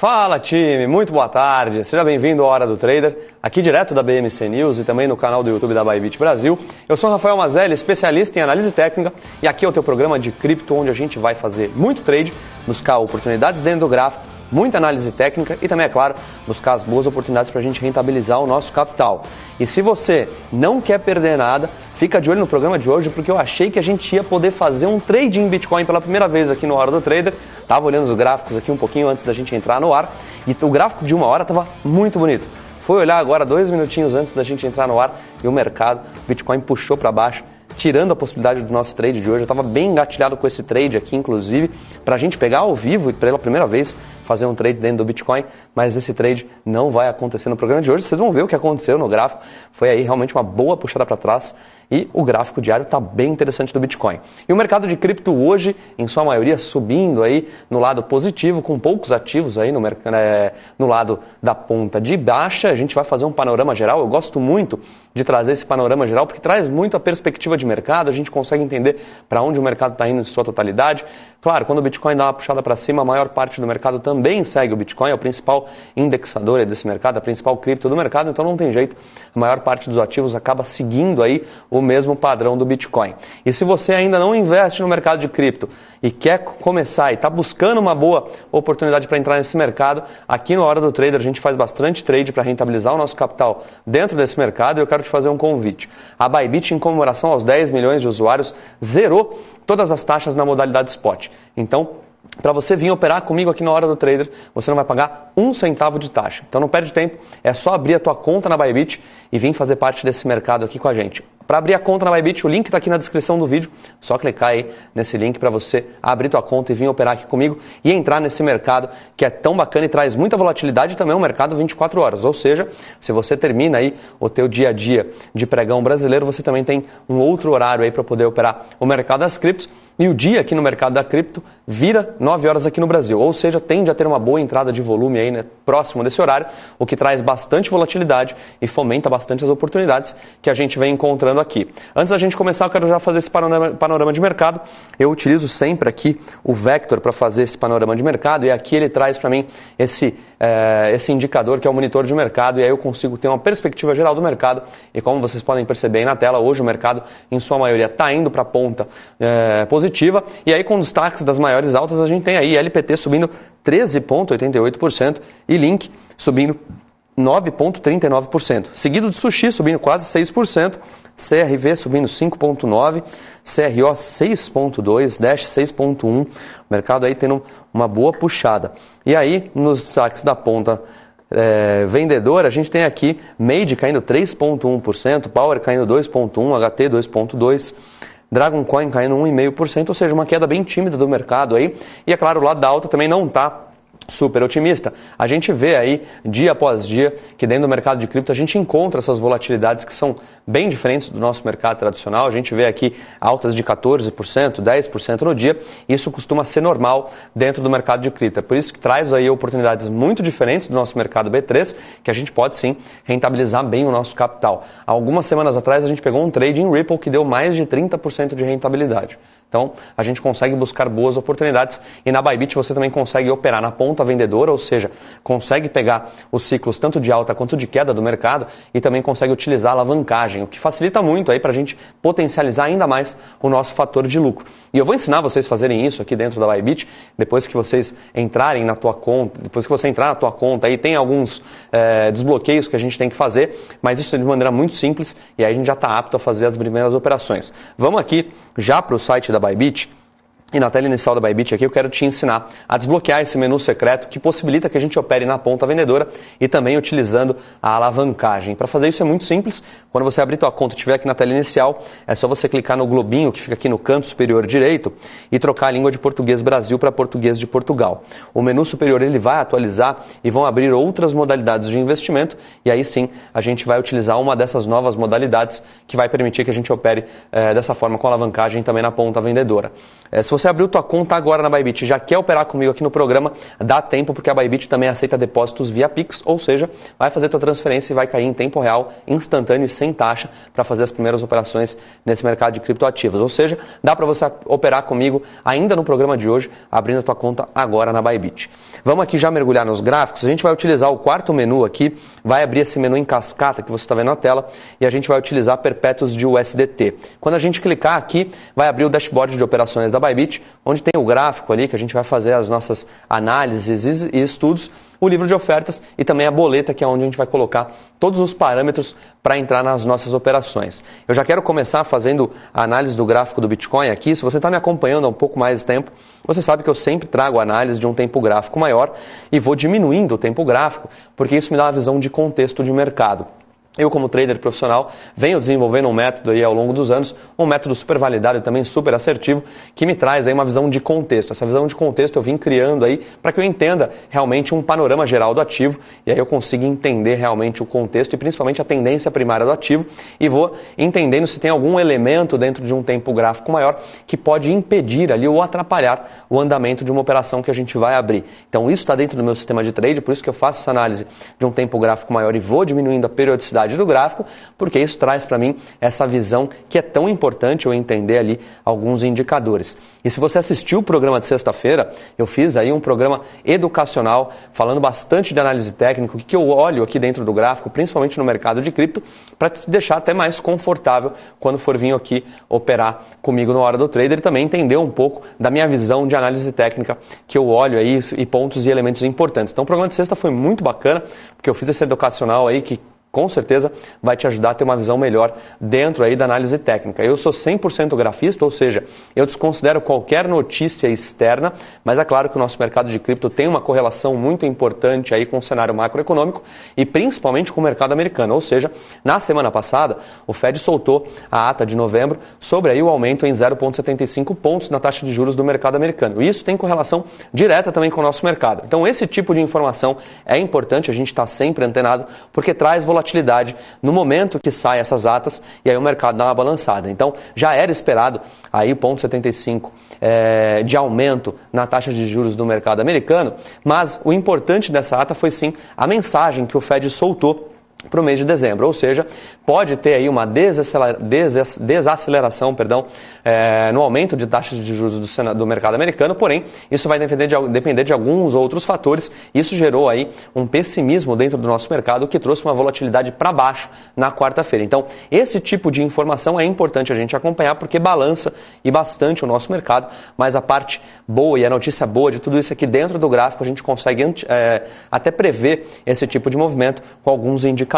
Fala time, muito boa tarde, seja bem-vindo à Hora do Trader, aqui direto da BMC News e também no canal do YouTube da Bybit Brasil. Eu sou Rafael Mazelli, especialista em análise técnica e aqui é o teu programa de cripto onde a gente vai fazer muito trade, buscar oportunidades dentro do gráfico, muita análise técnica e também, é claro, buscar as boas oportunidades para a gente rentabilizar o nosso capital. E se você não quer perder nada, fica de olho no programa de hoje porque eu achei que a gente ia poder fazer um trade em Bitcoin pela primeira vez aqui no Hora do Trader. Estava olhando os gráficos aqui um pouquinho antes da gente entrar no ar e o gráfico de 1 hora estava muito bonito. Fui olhar agora 2 minutinhos antes da gente entrar no ar e o mercado, o Bitcoin puxou para baixo, tirando a possibilidade do nosso trade de hoje. Eu estava bem engatilhado com esse trade aqui, inclusive, para a gente pegar ao vivo e pela primeira vez fazer um trade dentro do Bitcoin, mas esse trade não vai acontecer no programa de hoje. Vocês vão ver o que aconteceu no gráfico. Foi aí realmente uma boa puxada para trás e o gráfico diário está bem interessante do Bitcoin. E o mercado de cripto hoje, em sua maioria, subindo aí no lado positivo, com poucos ativos aí no lado da ponta de baixa. A gente vai fazer um panorama geral. Eu gosto muito de trazer esse panorama geral porque traz muito a perspectiva de mercado, a gente consegue entender para onde o mercado está indo em sua totalidade. Claro, quando o Bitcoin dá uma puxada para cima, a maior parte do mercado também segue o Bitcoin, é o principal indexador desse mercado, a principal cripto do mercado, então não tem jeito, a maior parte dos ativos acaba seguindo aí o mesmo padrão do Bitcoin. E se você ainda não investe no mercado de cripto e quer começar e está buscando uma boa oportunidade para entrar nesse mercado, aqui no Hora do Trader a gente faz bastante trade para rentabilizar o nosso capital dentro desse mercado e eu quero te fazer um convite. A Bybit, em comemoração aos 10 milhões de usuários, zerou todas as taxas na modalidade spot. Então, para você vir operar comigo aqui na Hora do Trader, você não vai pagar 1 centavo de taxa. Então não perde tempo, é só abrir a tua conta na Bybit e vir fazer parte desse mercado aqui com a gente. Para abrir a conta na Bybit, o link está aqui na descrição do vídeo. Só clicar aí nesse link para você abrir tua conta e vir operar aqui comigo e entrar nesse mercado que é tão bacana e traz muita volatilidade e também é um mercado 24 horas. Ou seja, se você termina aí o teu dia a dia de pregão brasileiro, você também tem um outro horário aí para poder operar o mercado das criptos. E o dia aqui no mercado da cripto vira 9 horas aqui no Brasil, ou seja, tende a ter uma boa entrada de volume aí, né, próximo desse horário, o que traz bastante volatilidade e fomenta bastante as oportunidades que a gente vem encontrando aqui. Antes da gente começar, eu quero já fazer esse panorama de mercado. Eu utilizo sempre aqui o Vector para fazer esse panorama de mercado e aqui ele traz para mim esse indicador que é o monitor de mercado e aí eu consigo ter uma perspectiva geral do mercado e como vocês podem perceber aí na tela, hoje o mercado em sua maioria está indo para a ponta positiva e aí com destaques das maiores altas a gente tem aí LPT subindo 13,88% e Link subindo 9,39%, seguido de Sushi subindo quase 6%, CRV subindo 5,9%, CRO 6,2%, Dash 6,1%, o mercado aí tendo uma boa puxada. E aí, nos destaques da ponta vendedora, a gente tem aqui Made caindo 3,1%, Power caindo 2,1%, HT 2,2%, Dragon Coin caindo 1,5%, ou seja, uma queda bem tímida do mercado aí. E é claro, o lado da alta também não está super otimista. A gente vê aí, dia após dia, que dentro do mercado de cripto a gente encontra essas volatilidades que são bem diferentes do nosso mercado tradicional. A gente vê aqui altas de 14%, 10% no dia. Isso costuma ser normal dentro do mercado de cripto. É por isso que traz aí oportunidades muito diferentes do nosso mercado B3, que a gente pode sim rentabilizar bem o nosso capital. Há algumas semanas atrás a gente pegou um trade em Ripple que deu mais de 30% de rentabilidade. Então, a gente consegue buscar boas oportunidades e na Bybit você também consegue operar na ponta vendedora, ou seja, consegue pegar os ciclos tanto de alta quanto de queda do mercado e também consegue utilizar a alavancagem, o que facilita muito aí para a gente potencializar ainda mais o nosso fator de lucro. E eu vou ensinar vocês a fazerem isso aqui dentro da Bybit, depois que vocês entrarem na tua conta, depois que você entrar na tua conta aí tem alguns desbloqueios que a gente tem que fazer, mas isso de maneira muito simples e aí a gente já está apto a fazer as primeiras operações. Vamos aqui já para o site da Bybit. E na tela inicial da Bybit aqui eu quero te ensinar a desbloquear esse menu secreto que possibilita que a gente opere na ponta vendedora e também utilizando a alavancagem. Para fazer isso é muito simples. Quando você abrir tua conta e estiver aqui na tela inicial, é só você clicar no globinho que fica aqui no canto superior direito e trocar a língua de português Brasil para português de Portugal. O menu superior ele vai atualizar e vão abrir outras modalidades de investimento e aí sim a gente vai utilizar uma dessas novas modalidades que vai permitir que a gente opere dessa forma com alavancagem também na ponta vendedora. Se você você abriu tua conta agora na Bybit e já quer operar comigo aqui no programa, dá tempo, porque a Bybit também aceita depósitos via Pix, ou seja, vai fazer tua transferência e vai cair em tempo real, instantâneo e sem taxa para fazer as primeiras operações nesse mercado de criptoativos. Ou seja, dá para você operar comigo ainda no programa de hoje, abrindo a tua conta agora na Bybit. Vamos aqui já mergulhar nos gráficos. A gente vai utilizar o quarto menu aqui, vai abrir esse menu em cascata que você está vendo na tela e a gente vai utilizar perpétuos de USDT. Quando a gente clicar aqui, vai abrir o dashboard de operações da Bybit, onde tem o gráfico ali que a gente vai fazer as nossas análises e estudos, o livro de ofertas e também a boleta, que é onde a gente vai colocar todos os parâmetros para entrar nas nossas operações. Eu já quero começar fazendo a análise do gráfico do Bitcoin aqui. Se você está me acompanhando há um pouco mais de tempo, você sabe que eu sempre trago a análise de um tempo gráfico maior e vou diminuindo o tempo gráfico, porque isso me dá uma visão de contexto de mercado. Eu, como trader profissional, venho desenvolvendo um método aí ao longo dos anos, um método super validado e também super assertivo, que me traz aí uma visão de contexto. Essa visão de contexto eu vim criando aí para que eu entenda realmente um panorama geral do ativo e aí eu consiga entender realmente o contexto e principalmente a tendência primária do ativo e vou entendendo se tem algum elemento dentro de um tempo gráfico maior que pode impedir ali ou atrapalhar o andamento de uma operação que a gente vai abrir. Então isso está dentro do meu sistema de trade, por isso que eu faço essa análise de um tempo gráfico maior e vou diminuindo a periodicidade do gráfico, porque isso traz para mim essa visão que é tão importante eu entender ali alguns indicadores. E se você assistiu o programa de sexta-feira, eu fiz aí um programa educacional falando bastante de análise técnica, o que eu olho aqui dentro do gráfico, principalmente no mercado de cripto, para te deixar até mais confortável quando for vir aqui operar comigo na Hora do Trader e também entender um pouco da minha visão de análise técnica que eu olho aí e pontos e elementos importantes. Então o programa de sexta foi muito bacana, porque eu fiz esse educacional aí que com certeza vai te ajudar a ter uma visão melhor dentro aí da análise técnica. Eu sou 100% grafista, ou seja, eu desconsidero qualquer notícia externa, mas é claro que o nosso mercado de cripto tem uma correlação muito importante aí com o cenário macroeconômico e principalmente com o mercado americano. Ou seja, na semana passada, o Fed soltou a ata de novembro sobre aí o aumento em 0,75 pontos na taxa de juros do mercado americano. E isso tem correlação direta também com o nosso mercado. Então esse tipo de informação é importante, a gente está sempre antenado, porque traz volatilidade no momento que saem essas atas e aí o mercado dá uma balançada. Então, já era esperado aí 0,75 de aumento na taxa de juros do mercado americano, mas o importante dessa ata foi sim a mensagem que o Fed soltou para o mês de dezembro, ou seja, pode ter aí uma desaceleração no aumento de taxas de juros do mercado americano, porém, isso vai depender de alguns outros fatores. Isso gerou aí um pessimismo dentro do nosso mercado, que trouxe uma volatilidade para baixo na quarta-feira. Então, esse tipo de informação é importante a gente acompanhar, porque balança e bastante o nosso mercado, mas a parte boa e a notícia boa de tudo isso aqui dentro do gráfico, a gente consegue até prever esse tipo de movimento com alguns indicadores.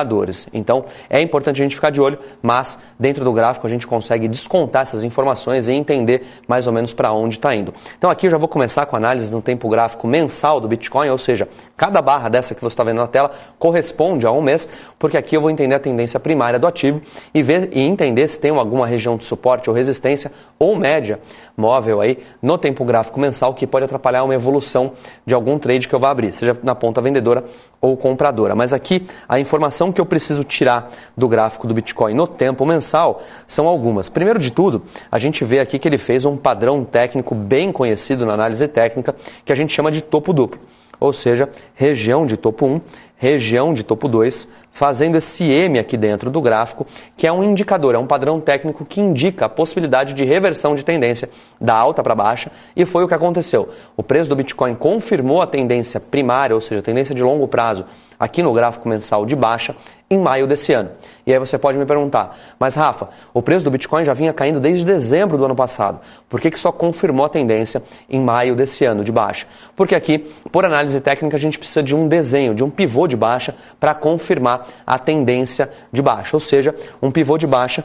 Então, é importante a gente ficar de olho, mas dentro do gráfico a gente consegue descontar essas informações e entender mais ou menos para onde está indo. Então, aqui eu já vou começar com a análise no tempo gráfico mensal do Bitcoin, ou seja, cada barra dessa que você está vendo na tela corresponde a um mês, porque aqui eu vou entender a tendência primária do ativo e entender se tem alguma região de suporte ou resistência ou média móvel aí no tempo gráfico mensal que pode atrapalhar uma evolução de algum trade que eu vá abrir, seja na ponta vendedora ou compradora. Mas aqui a informação que eu preciso tirar do gráfico do Bitcoin no tempo mensal são algumas. Primeiro de tudo, a gente vê aqui que ele fez um padrão técnico bem conhecido na análise técnica que a gente chama de topo duplo. Ou seja, região de topo 1, região de topo 2, fazendo esse M aqui dentro do gráfico, que é um indicador, é um padrão técnico que indica a possibilidade de reversão de tendência da alta para baixa, e foi o que aconteceu. O preço do Bitcoin confirmou a tendência primária, ou seja, a tendência de longo prazo, aqui no gráfico mensal de baixa, em maio desse ano. E aí você pode me perguntar, mas Rafa, o preço do Bitcoin já vinha caindo desde dezembro do ano passado. Por que só confirmou a tendência em maio desse ano de baixa? Porque aqui, por análise técnica, a gente precisa de um desenho, de um pivô de baixa para confirmar a tendência de baixa. Ou seja, um pivô de baixa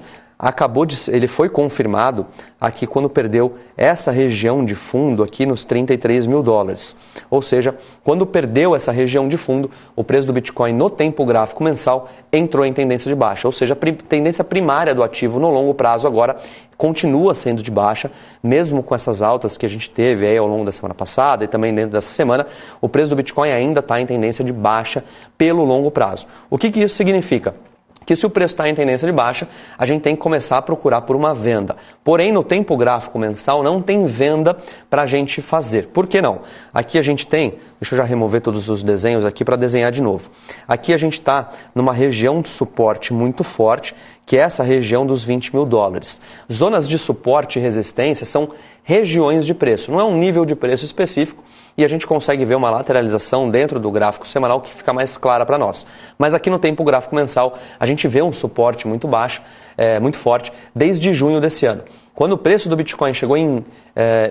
ele foi confirmado aqui quando perdeu essa região de fundo aqui nos 33 mil dólares. Ou seja, quando perdeu essa região de fundo, o preço do Bitcoin no tempo gráfico mensal entrou em tendência de baixa. Ou seja, a tendência primária do ativo no longo prazo agora continua sendo de baixa, mesmo com essas altas que a gente teve aí ao longo da semana passada e também dentro dessa semana, o preço do Bitcoin ainda está em tendência de baixa pelo longo prazo. O que isso significa? que se o preço está em tendência de baixa, a gente tem que começar a procurar por uma venda. Porém, no tempo gráfico mensal não tem venda para a gente fazer. Por que não? Aqui a gente tem, deixa eu já remover todos os desenhos aqui para desenhar de novo. Aqui a gente está numa região de suporte muito forte, que é essa região dos 20 mil dólares. Zonas de suporte e resistência são regiões de preço, não é um nível de preço específico, e a gente consegue ver uma lateralização dentro do gráfico semanal que fica mais clara para nós. Mas aqui no tempo gráfico mensal, a gente vê um suporte muito baixo, muito forte, desde junho desse ano. Quando o preço do Bitcoin chegou em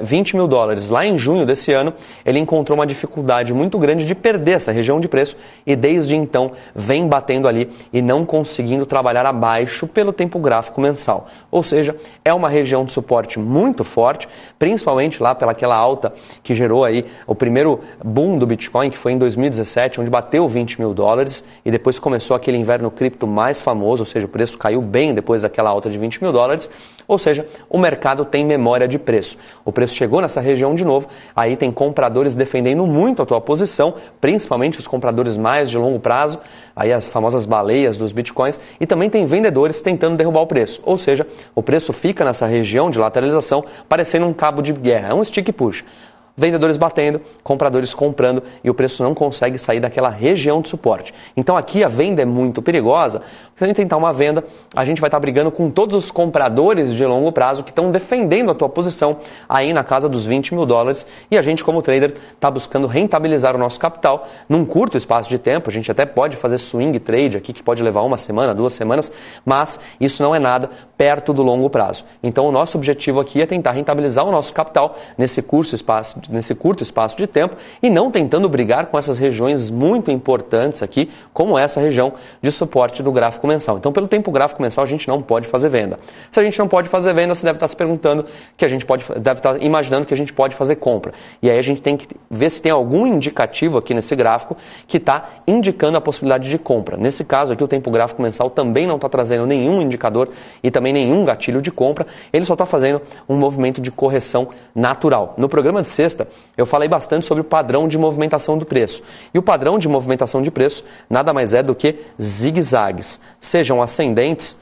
20 mil dólares, lá em junho desse ano, ele encontrou uma dificuldade muito grande de perder essa região de preço e desde então vem batendo ali e não conseguindo trabalhar abaixo pelo tempo gráfico mensal. Ou seja, é uma região de suporte muito forte, principalmente lá pelaquela alta que gerou aí o primeiro boom do Bitcoin, que foi em 2017, onde bateu 20 mil dólares e depois começou aquele inverno cripto mais famoso, ou seja, o preço caiu bem depois daquela alta de 20 mil dólares, ou seja, o mercado tem memória de preço. O preço chegou nessa região de novo, aí tem compradores defendendo muito a tua posição, principalmente os compradores mais de longo prazo, aí as famosas baleias dos bitcoins, e também tem vendedores tentando derrubar o preço. Ou seja, o preço fica nessa região de lateralização, parecendo um cabo de guerra, é um stick push. Vendedores batendo, compradores comprando e o preço não consegue sair daquela região de suporte. Então aqui a venda é muito perigosa. Se a gente tentar uma venda, a gente vai estar brigando com todos os compradores de longo prazo que estão defendendo a tua posição aí na casa dos 20 mil dólares e a gente como trader está buscando rentabilizar o nosso capital num curto espaço de tempo. A gente até pode fazer swing trade aqui que pode levar 1 semana, 2 semanas, mas isso não é nada perto do longo prazo. Então o nosso objetivo aqui é tentar rentabilizar o nosso capital nesse curto espaço de tempo e não tentando brigar com essas regiões muito importantes aqui, como essa região de suporte do gráfico mensal. Então, pelo tempo gráfico mensal, a gente não pode fazer venda. Se a gente não pode fazer venda, você deve estar se perguntando que a gente deve estar imaginando que a gente pode fazer compra. E aí a gente tem que ver se tem algum indicativo aqui nesse gráfico que está indicando a possibilidade de compra. Nesse caso aqui, o tempo gráfico mensal também não está trazendo nenhum indicador e também nenhum gatilho de compra, ele só está fazendo um movimento de correção natural. No programa de sexta, eu falei bastante sobre o padrão de movimentação do preço. E o padrão de movimentação de preço nada mais é do que zigue-zagues. Sejam ascendentes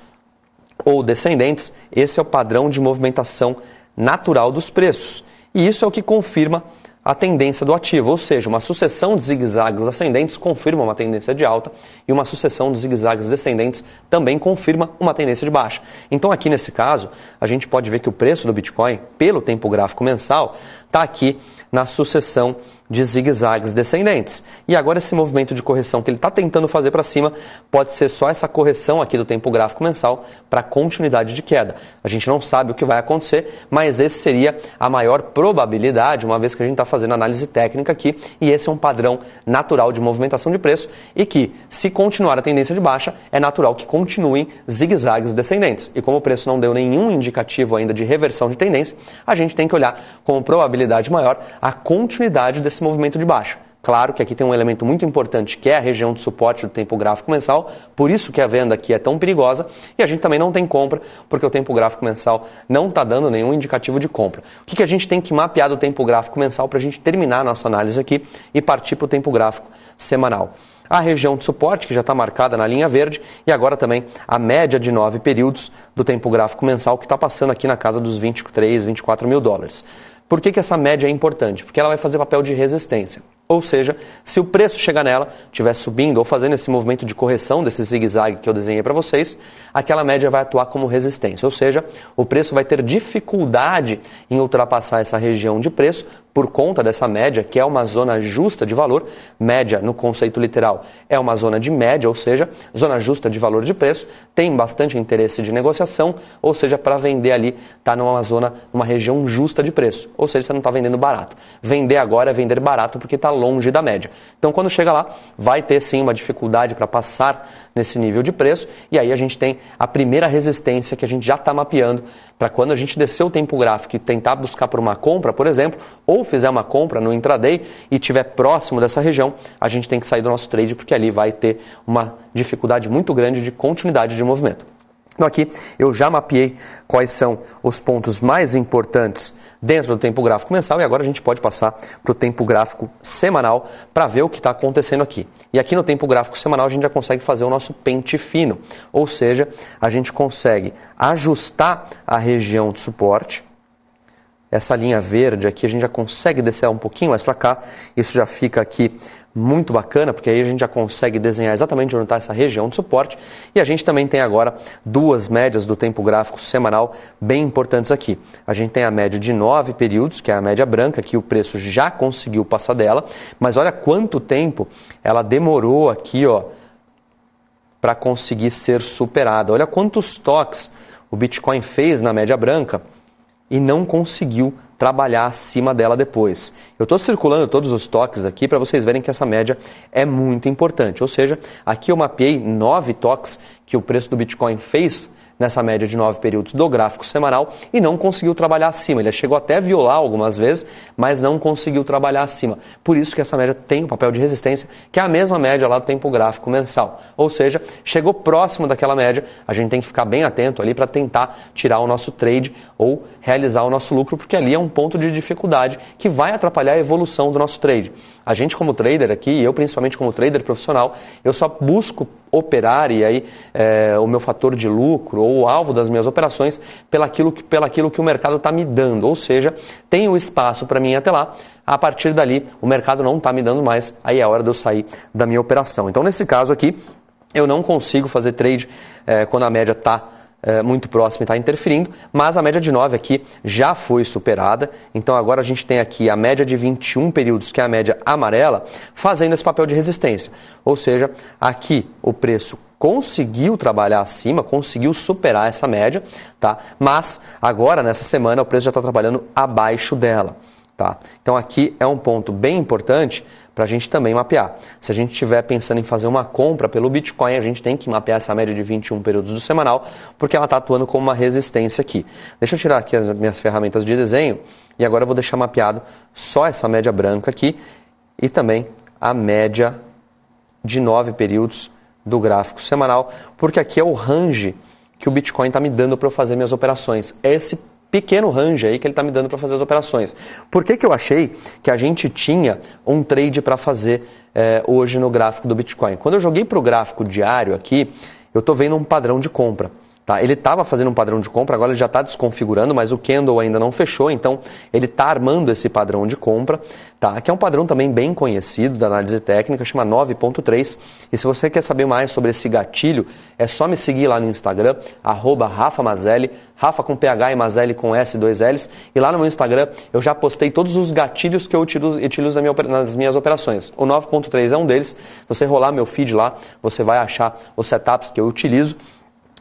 ou descendentes, esse é o padrão de movimentação natural dos preços. E isso é o que confirma a tendência do ativo, ou seja, uma sucessão de zigue-zagues ascendentes confirma uma tendência de alta e uma sucessão de zigue-zagues descendentes também confirma uma tendência de baixa. Então aqui nesse caso, a gente pode ver que o preço do Bitcoin, pelo tempo gráfico mensal, está aqui na sucessão de zigue-zagues descendentes. E agora esse movimento de correção que ele está tentando fazer para cima pode ser só essa correção aqui do tempo gráfico mensal para continuidade de queda. A gente não sabe o que vai acontecer, mas esse seria a maior probabilidade, uma vez que a gente está fazendo análise técnica aqui, e esse é um padrão natural de movimentação de preço e que, se continuar a tendência de baixa, é natural que continuem zigue-zagues descendentes. E como o preço não deu nenhum indicativo ainda de reversão de tendência, a gente tem que olhar com probabilidade maior a continuidade desse movimento de baixa. Claro que aqui tem um elemento muito importante que é a região de suporte do tempo gráfico mensal, por isso que a venda aqui é tão perigosa e a gente também não tem compra porque o tempo gráfico mensal não está dando nenhum indicativo de compra. O que a gente tem que mapear do tempo gráfico mensal para a gente terminar a nossa análise aqui e partir para o tempo gráfico semanal? A região de suporte, que já está marcada na linha verde, e agora também a média de 9 períodos do tempo gráfico mensal, que está passando aqui na casa dos 23, 24 mil dólares. Por que essa média é importante? Porque ela vai fazer papel de resistência. Ou seja, se o preço chegar nela, estiver subindo ou fazendo esse movimento de correção desse zigue-zague que eu desenhei para vocês, aquela média vai atuar como resistência. Ou seja, o preço vai ter dificuldade em ultrapassar essa região de preço por conta dessa média, que é uma zona justa de valor. Média, no conceito literal, é uma zona de média, ou seja, zona justa de valor de preço, tem bastante interesse de negociação, ou seja, para vender ali, está numa região justa de preço. Ou seja, você não está vendendo barato. Vender agora é vender barato porque está longe da média. Então, quando chega lá, vai ter sim uma dificuldade para passar nesse nível de preço e aí a gente tem a primeira resistência que a gente já está mapeando para quando a gente descer o tempo gráfico e tentar buscar por uma compra, por exemplo, ou fizer uma compra no intraday e estiver próximo dessa região, a gente tem que sair do nosso trade porque ali vai ter uma dificuldade muito grande de continuidade de movimento. Então aqui eu já mapeei quais são os pontos mais importantes dentro do tempo gráfico mensal e agora a gente pode passar para o tempo gráfico semanal para ver o que está acontecendo aqui. E aqui no tempo gráfico semanal a gente já consegue fazer o nosso pente fino, ou seja, a gente consegue ajustar a região de suporte. Essa linha verde aqui a gente já consegue descer um pouquinho mais para cá, isso já fica aqui muito bacana, porque aí a gente já consegue desenhar exatamente onde está essa região de suporte. E a gente também tem agora duas médias do tempo gráfico semanal bem importantes aqui. A gente tem a média de 9 períodos, que é a média branca, que o preço já conseguiu passar dela, mas olha quanto tempo ela demorou aqui, ó, para conseguir ser superada. Olha quantos toques o Bitcoin fez na média branca e não conseguiu trabalhar acima dela depois. Eu estou circulando todos os toques aqui para vocês verem que essa média é muito importante. Ou seja, aqui eu mapeei 9 toques que o preço do Bitcoin fez nessa média de 9 períodos do gráfico semanal e não conseguiu trabalhar acima. Ele chegou até a violar algumas vezes, mas não conseguiu trabalhar acima. Por isso que essa média tem o papel de resistência, que é a mesma média lá do tempo gráfico mensal. Ou seja, chegou próximo daquela média, a gente tem que ficar bem atento ali para tentar tirar o nosso trade ou realizar o nosso lucro, porque ali é um ponto de dificuldade que vai atrapalhar a evolução do nosso trade. A gente como trader aqui, eu principalmente como trader profissional, eu só busco operar e aí o meu fator de lucro ou o alvo das minhas operações pelaquilo que o mercado está me dando, ou seja, tem o espaço para mim ir até lá, a partir dali o mercado não está me dando mais, aí é hora de eu sair da minha operação. Então nesse caso aqui, eu não consigo fazer trade quando a média está muito próximo e está interferindo, mas a média de 9 aqui já foi superada, então agora a gente tem aqui a média de 21 períodos, que é a média amarela, fazendo esse papel de resistência, ou seja, aqui o preço conseguiu trabalhar acima, conseguiu superar essa média, tá? Mas agora nessa semana o preço já está trabalhando abaixo dela. Tá? Então aqui é um ponto bem importante para a gente também mapear. Se a gente estiver pensando em fazer uma compra pelo Bitcoin, a gente tem que mapear essa média de 21 períodos do semanal, porque ela está atuando como uma resistência aqui. Deixa eu tirar aqui as minhas ferramentas de desenho e agora eu vou deixar mapeado só essa média branca aqui e também a média de 9 períodos do gráfico semanal, porque aqui é o range que o Bitcoin está me dando para eu fazer minhas operações. Esse pequeno range aí que ele está me dando para fazer as operações. Por que eu achei que a gente tinha um trade para fazer hoje no gráfico do Bitcoin? Quando eu joguei para o gráfico diário aqui, eu estou vendo um padrão de compra. Tá? Ele estava fazendo um padrão de compra, agora ele já está desconfigurando, mas o candle ainda não fechou, então ele está armando esse padrão de compra, tá? Que é um padrão também bem conhecido da análise técnica, chama 9.3. E se você quer saber mais sobre esse gatilho, é só me seguir lá no Instagram, @RafaMazelli, Rafa com PH e Mazelli com S, 2 L's. E lá no meu Instagram eu já postei todos os gatilhos que eu utilizo nas minhas operações. O 9.3 é um deles. Se você rolar meu feed lá, você vai achar os setups que eu utilizo.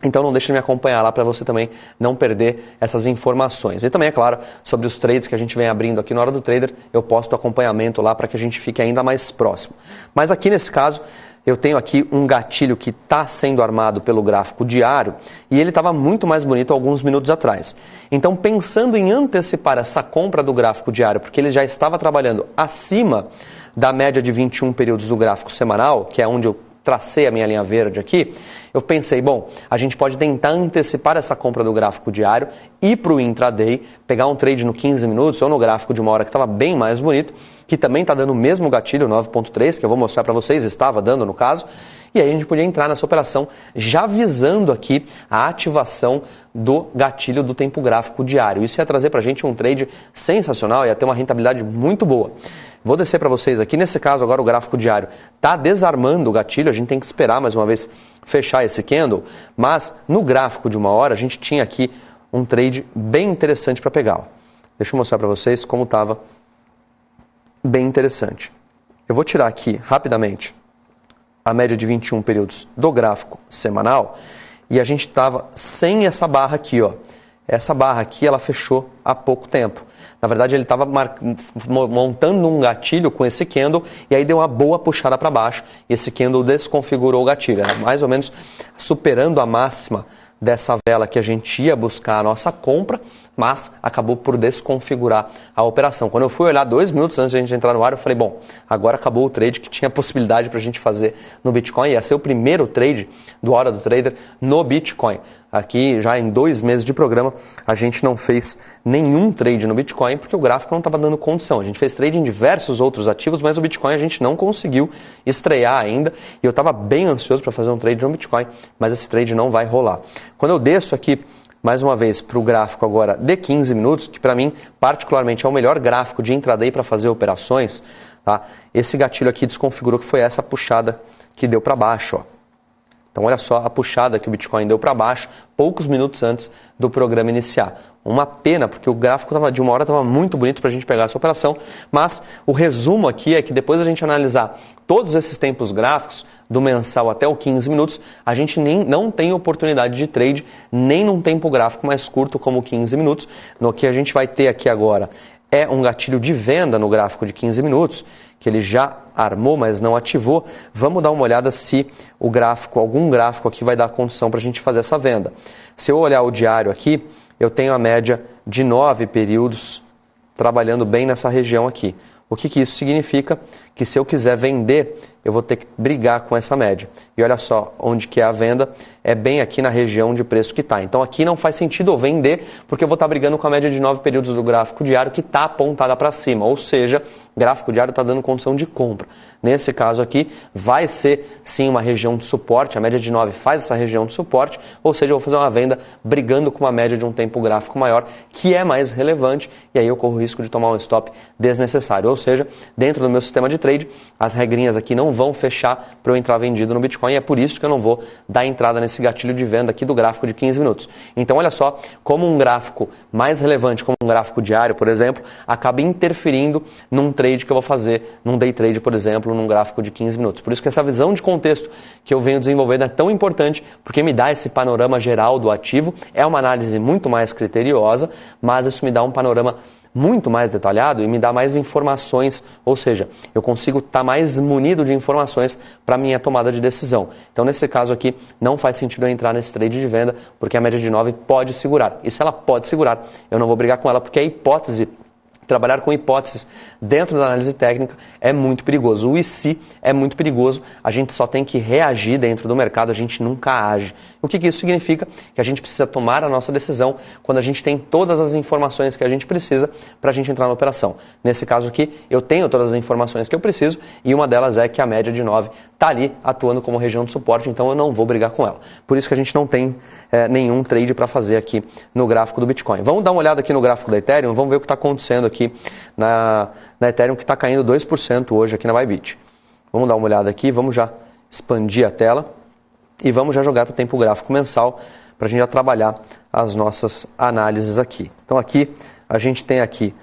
Então não deixe de me acompanhar lá para você também não perder essas informações. E também, é claro, sobre os trades que a gente vem abrindo aqui na Hora do Trader, eu posto acompanhamento lá para que a gente fique ainda mais próximo. Mas aqui nesse caso, eu tenho aqui um gatilho que está sendo armado pelo gráfico diário e ele estava muito mais bonito alguns minutos atrás. Então, pensando em antecipar essa compra do gráfico diário, porque ele já estava trabalhando acima da média de 21 períodos do gráfico semanal, que é onde eu tracei a minha linha verde aqui, eu pensei, bom, a gente pode tentar antecipar essa compra do gráfico diário, ir para o intraday, pegar um trade no 15 minutos ou no gráfico de uma hora que estava bem mais bonito, que também está dando o mesmo gatilho, 9.3, que eu vou mostrar para vocês, estava dando no caso, e aí a gente podia entrar nessa operação já visando aqui a ativação do gatilho do tempo gráfico diário. Isso ia trazer para a gente um trade sensacional, ia ter uma rentabilidade muito boa. Vou descer para vocês aqui, nesse caso agora o gráfico diário está desarmando o gatilho, a gente tem que esperar mais uma vez fechar esse candle, mas no gráfico de uma hora a gente tinha aqui um trade bem interessante para pegar. Ó. Deixa eu mostrar para vocês como estava bem interessante. Eu vou tirar aqui rapidamente a média de 21 períodos do gráfico semanal e a gente estava sem essa barra aqui, ó. Essa barra aqui ela fechou há pouco tempo. Na verdade ele estava montando um gatilho com esse candle e aí deu uma boa puxada para baixo e esse candle desconfigurou o gatilho. Era mais ou menos superando a máxima dessa vela que a gente ia buscar a nossa compra, mas acabou por desconfigurar a operação. Quando eu fui olhar 2 minutos antes de a gente entrar no ar, eu falei, bom, agora acabou o trade que tinha possibilidade para a gente fazer no Bitcoin. Ia ser o primeiro trade do Hora do Trader no Bitcoin. Aqui, já em 2 meses de programa, a gente não fez nenhum trade no Bitcoin porque o gráfico não estava dando condição. A gente fez trade em diversos outros ativos, mas o Bitcoin a gente não conseguiu estrear ainda. E eu estava bem ansioso para fazer um trade no Bitcoin, mas esse trade não vai rolar. Quando eu desço aqui, mais uma vez, para o gráfico agora de 15 minutos, que para mim, particularmente, é o melhor gráfico de intraday para fazer operações, tá? Esse gatilho aqui desconfigurou que foi essa puxada que deu para baixo, ó. Então, olha só a puxada que o Bitcoin deu para baixo, poucos minutos antes do programa iniciar. Uma pena, porque o gráfico de uma hora estava muito bonito para a gente pegar essa operação, mas o resumo aqui é que depois da gente analisar todos esses tempos gráficos, do mensal até o 15 minutos, a gente não tem oportunidade de trade, nem num tempo gráfico mais curto como 15 minutos. No que a gente vai ter aqui agora é um gatilho de venda no gráfico de 15 minutos, que ele já armou, mas não ativou. Vamos dar uma olhada se o gráfico, algum gráfico aqui vai dar condição para a gente fazer essa venda. Se eu olhar o diário aqui, eu tenho a média de 9 períodos trabalhando bem nessa região aqui. O que isso significa? Que se eu quiser vender, eu vou ter que brigar com essa média. E olha só, onde que é a venda, é bem aqui na região de preço que está. Então aqui não faz sentido eu vender, porque eu vou estar brigando com a média de 9 períodos do gráfico diário que está apontada para cima. Ou seja, o gráfico diário está dando condição de compra. Nesse caso aqui, vai ser sim uma região de suporte, a média de 9 faz essa região de suporte, ou seja, eu vou fazer uma venda brigando com uma média de um tempo gráfico maior, que é mais relevante, e aí eu corro o risco de tomar um stop desnecessário. Ou seja, dentro do meu sistema de trade, as regrinhas aqui não vão fechar para eu entrar vendido no Bitcoin, e é por isso que eu não vou dar entrada nesse gatilho de venda aqui do gráfico de 15 minutos. Então, olha só, como um gráfico mais relevante, como um gráfico diário, por exemplo, acaba interferindo num trade que eu vou fazer, num day trade, por exemplo, num gráfico de 15 minutos. Por isso que essa visão de contexto que eu venho desenvolvendo é tão importante, porque me dá esse panorama geral do ativo, é uma análise muito mais criteriosa, mas isso me dá um panorama muito mais detalhado e me dá mais informações, ou seja, eu consigo estar mais munido de informações para minha tomada de decisão. Então, nesse caso aqui, não faz sentido eu entrar nesse trade de venda, porque a média de 9 pode segurar. E se ela pode segurar, eu não vou brigar com ela, porque a hipótese, trabalhar com hipóteses dentro da análise técnica é muito perigoso. O e se é muito perigoso, a gente só tem que reagir dentro do mercado, a gente nunca age. O que isso significa? Que a gente precisa tomar a nossa decisão quando a gente tem todas as informações que a gente precisa para a gente entrar na operação. Nesse caso aqui, eu tenho todas as informações que eu preciso e uma delas é que a média de 9 está ali atuando como região de suporte, então eu não vou brigar com ela. Por isso que a gente não tem nenhum trade para fazer aqui no gráfico do Bitcoin. Vamos dar uma olhada aqui no gráfico da Ethereum, vamos ver o que está acontecendo aqui na Ethereum, que está caindo 2% hoje aqui na Bybit. Vamos dar uma olhada aqui, vamos já expandir a tela e vamos já jogar para o tempo gráfico mensal para a gente já trabalhar as nossas análises aqui. Então aqui a gente tem aqui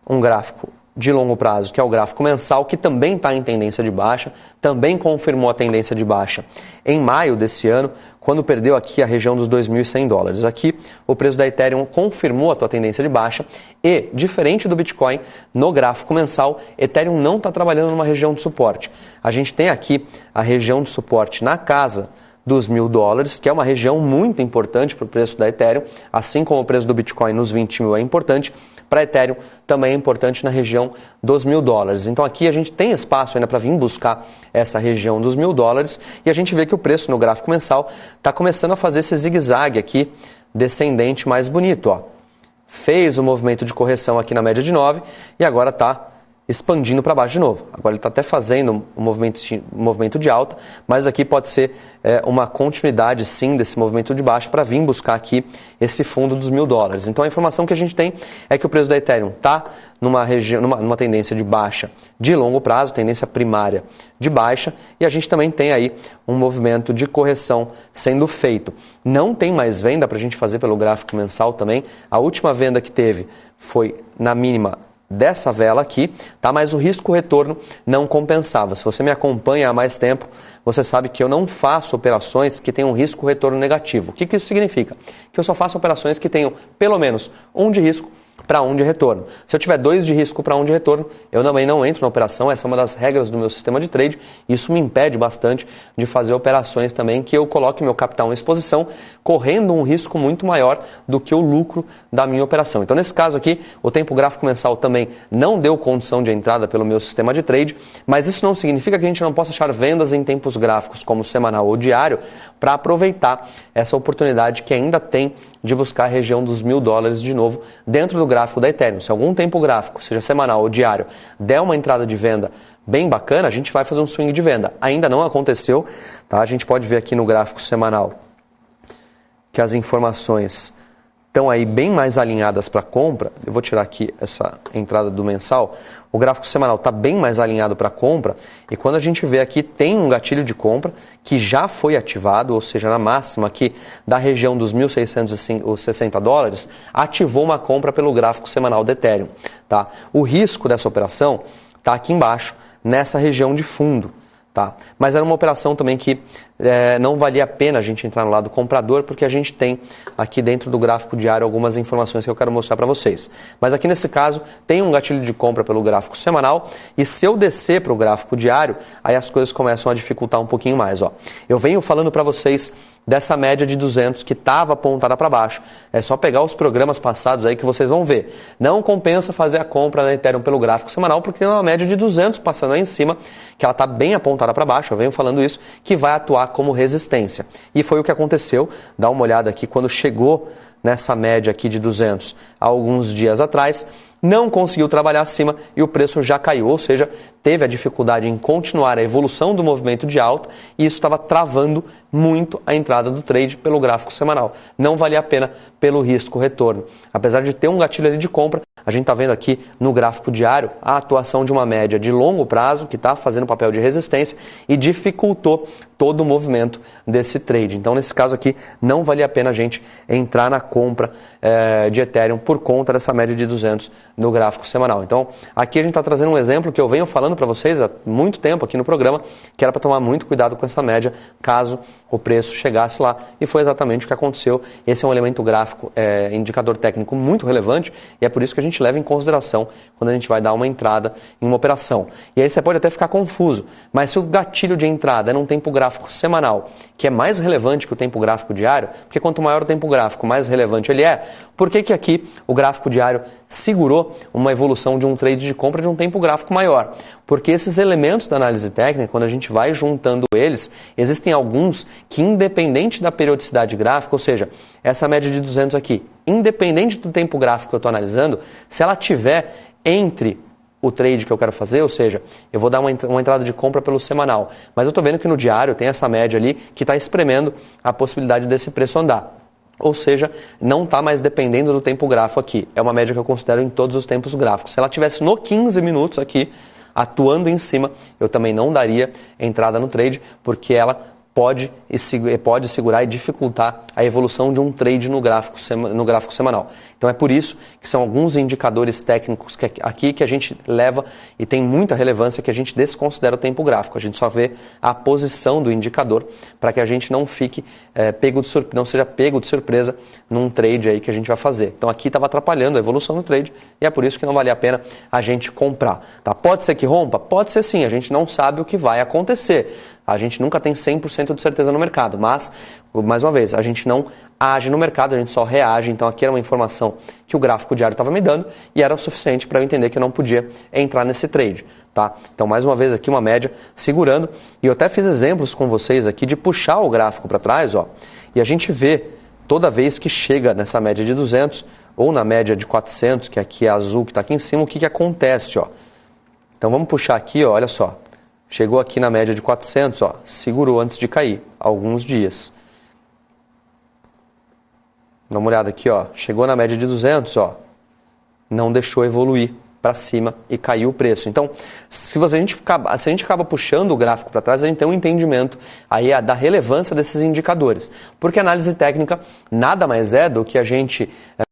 um gráfico de longo prazo, que é o gráfico mensal, que também está em tendência de baixa, também confirmou a tendência de baixa em maio desse ano, quando perdeu aqui a região dos $2.100. Aqui, o preço da Ethereum confirmou a sua tendência de baixa e, diferente do Bitcoin, no gráfico mensal, Ethereum não está trabalhando numa região de suporte. A gente tem aqui a região de suporte na casa dos $1.000, que é uma região muito importante para o preço da Ethereum, assim como o preço do Bitcoin nos 20 mil é importante, para Ethereum também é importante na região dos $1.000. Então aqui a gente tem espaço ainda para vir buscar essa região dos $1.000 e a gente vê que o preço no gráfico mensal está começando a fazer esse zigue-zague aqui descendente mais bonito. Ó. Fez o movimento de correção aqui na média de 9 e agora está expandindo para baixo de novo. Agora ele está até fazendo um movimento de alta, mas aqui pode ser uma continuidade sim desse movimento de baixa para vir buscar aqui esse fundo dos $1.000. Então a informação que a gente tem é que o preço da Ethereum está numa tendência de baixa de longo prazo, tendência primária de baixa, e a gente também tem aí um movimento de correção sendo feito. Não tem mais venda para a gente fazer pelo gráfico mensal também. A última venda que teve foi na mínima dessa vela aqui, tá? Mas o risco-retorno não compensava. Se você me acompanha há mais tempo, você sabe que eu não faço operações que tenham risco-retorno negativo. O que isso significa? Que eu só faço operações que tenham pelo menos um de risco para 1 de retorno. Se eu tiver 2 de risco para 1 de retorno, eu também não entro na operação. Essa é uma das regras do meu sistema de trade. Isso me impede bastante de fazer operações também que eu coloque meu capital em exposição, correndo um risco muito maior do que o lucro da minha operação. Então, nesse caso aqui, o tempo gráfico mensal também não deu condição de entrada pelo meu sistema de trade, mas isso não significa que a gente não possa achar vendas em tempos gráficos, como semanal ou diário, para aproveitar essa oportunidade que ainda tem de buscar a região dos $1.000 de novo dentro do gráfico da Ethereum. Se algum tempo gráfico, seja semanal ou diário, der uma entrada de venda bem bacana, a gente vai fazer um swing de venda. Ainda não aconteceu, tá? A gente pode ver aqui no gráfico semanal que as informações estão aí bem mais alinhadas para compra. Eu vou tirar aqui essa entrada do mensal. O gráfico semanal está bem mais alinhado para compra e quando a gente vê aqui tem um gatilho de compra que já foi ativado, ou seja, na máxima aqui da região dos $1.660, ativou uma compra pelo gráfico semanal do Ethereum. Tá? O risco dessa operação está aqui embaixo, nessa região de fundo. Tá? Mas era uma operação também que não valia a pena a gente entrar no lado comprador, porque a gente tem aqui dentro do gráfico diário algumas informações que eu quero mostrar para vocês. Mas aqui nesse caso tem um gatilho de compra pelo gráfico semanal e se eu descer para o gráfico diário, aí as coisas começam a dificultar um pouquinho mais. Ó. Eu venho falando para vocês dessa média de 200 que estava apontada para baixo. É só pegar os programas passados aí que vocês vão ver. Não compensa fazer a compra da Ethereum pelo gráfico semanal, porque tem uma média de 200 passando aí em cima, que ela está bem apontada para baixo, eu venho falando isso, que vai atuar como resistência. E foi o que aconteceu. Dá uma olhada aqui quando chegou nessa média aqui de 200 há alguns dias atrás, não conseguiu trabalhar acima e o preço já caiu, ou seja, teve a dificuldade em continuar a evolução do movimento de alta e isso estava travando muito a entrada do trade pelo gráfico semanal. Não valia a pena pelo risco-retorno. Apesar de ter um gatilho ali de compra, a gente está vendo aqui no gráfico diário a atuação de uma média de longo prazo que está fazendo papel de resistência e dificultou todo o movimento desse trade. Então, nesse caso aqui, não valia a pena a gente entrar na compra de Ethereum por conta dessa média de 200 no gráfico semanal. Então, aqui a gente está trazendo um exemplo que eu venho falando para vocês há muito tempo aqui no programa, que era para tomar muito cuidado com essa média, caso o preço chegasse lá, e foi exatamente o que aconteceu. Esse é um elemento gráfico, indicador técnico muito relevante, e é por isso que a gente leva em consideração quando a gente vai dar uma entrada em uma operação. E aí você pode até ficar confuso, mas se o gatilho de entrada é num tempo gráfico semanal, que é mais relevante que o tempo gráfico diário, porque quanto maior o tempo gráfico, mais relevante ele é, por que aqui o gráfico diário segurou uma evolução de um trade de compra de um tempo gráfico maior? Porque esses elementos da análise técnica, quando a gente vai juntando eles, existem alguns que, independente da periodicidade gráfica, ou seja, essa média de 200 aqui, independente do tempo gráfico que eu estou analisando, se ela tiver entre o trade que eu quero fazer, ou seja, eu vou dar uma entrada de compra pelo semanal, mas eu estou vendo que no diário tem essa média ali que está espremendo a possibilidade desse preço andar. Ou seja, não está mais dependendo do tempo gráfico aqui. É uma média que eu considero em todos os tempos gráficos. Se ela estivesse no 15 minutos aqui, atuando em cima, eu também não daria entrada no trade, porque ela pode segurar e dificultar a evolução de um trade no gráfico semanal. Então é por isso que são alguns indicadores técnicos aqui que a gente leva e tem muita relevância que a gente desconsidera o tempo gráfico. A gente só vê a posição do indicador para que a gente não fique não seja pego de surpresa num trade aí que a gente vai fazer. Então aqui estava atrapalhando a evolução do trade e é por isso que não valia a pena a gente comprar. Tá? Pode ser que rompa? Pode ser sim, a gente não sabe o que vai acontecer. A gente nunca tem 100% de certeza no mercado, mas, mais uma vez, a gente não age no mercado, a gente só reage. Então aqui era uma informação que o gráfico diário estava me dando e era o suficiente para eu entender que eu não podia entrar nesse trade. Tá? Então, mais uma vez aqui uma média segurando. E eu até fiz exemplos com vocês aqui de puxar o gráfico para trás, ó, e a gente vê toda vez que chega nessa média de 200 ou na média de 400, que aqui é azul, que está aqui em cima, o que acontece? Ó? Então vamos puxar aqui, ó, olha só. Chegou aqui na média de 400, ó, segurou antes de cair, alguns dias. Dá uma olhada aqui, ó, chegou na média de 200, ó, não deixou evoluir para cima e caiu o preço. Então, se a gente acaba puxando o gráfico para trás, a gente tem um entendimento aí da relevância desses indicadores. Porque a análise técnica nada mais é do que a gente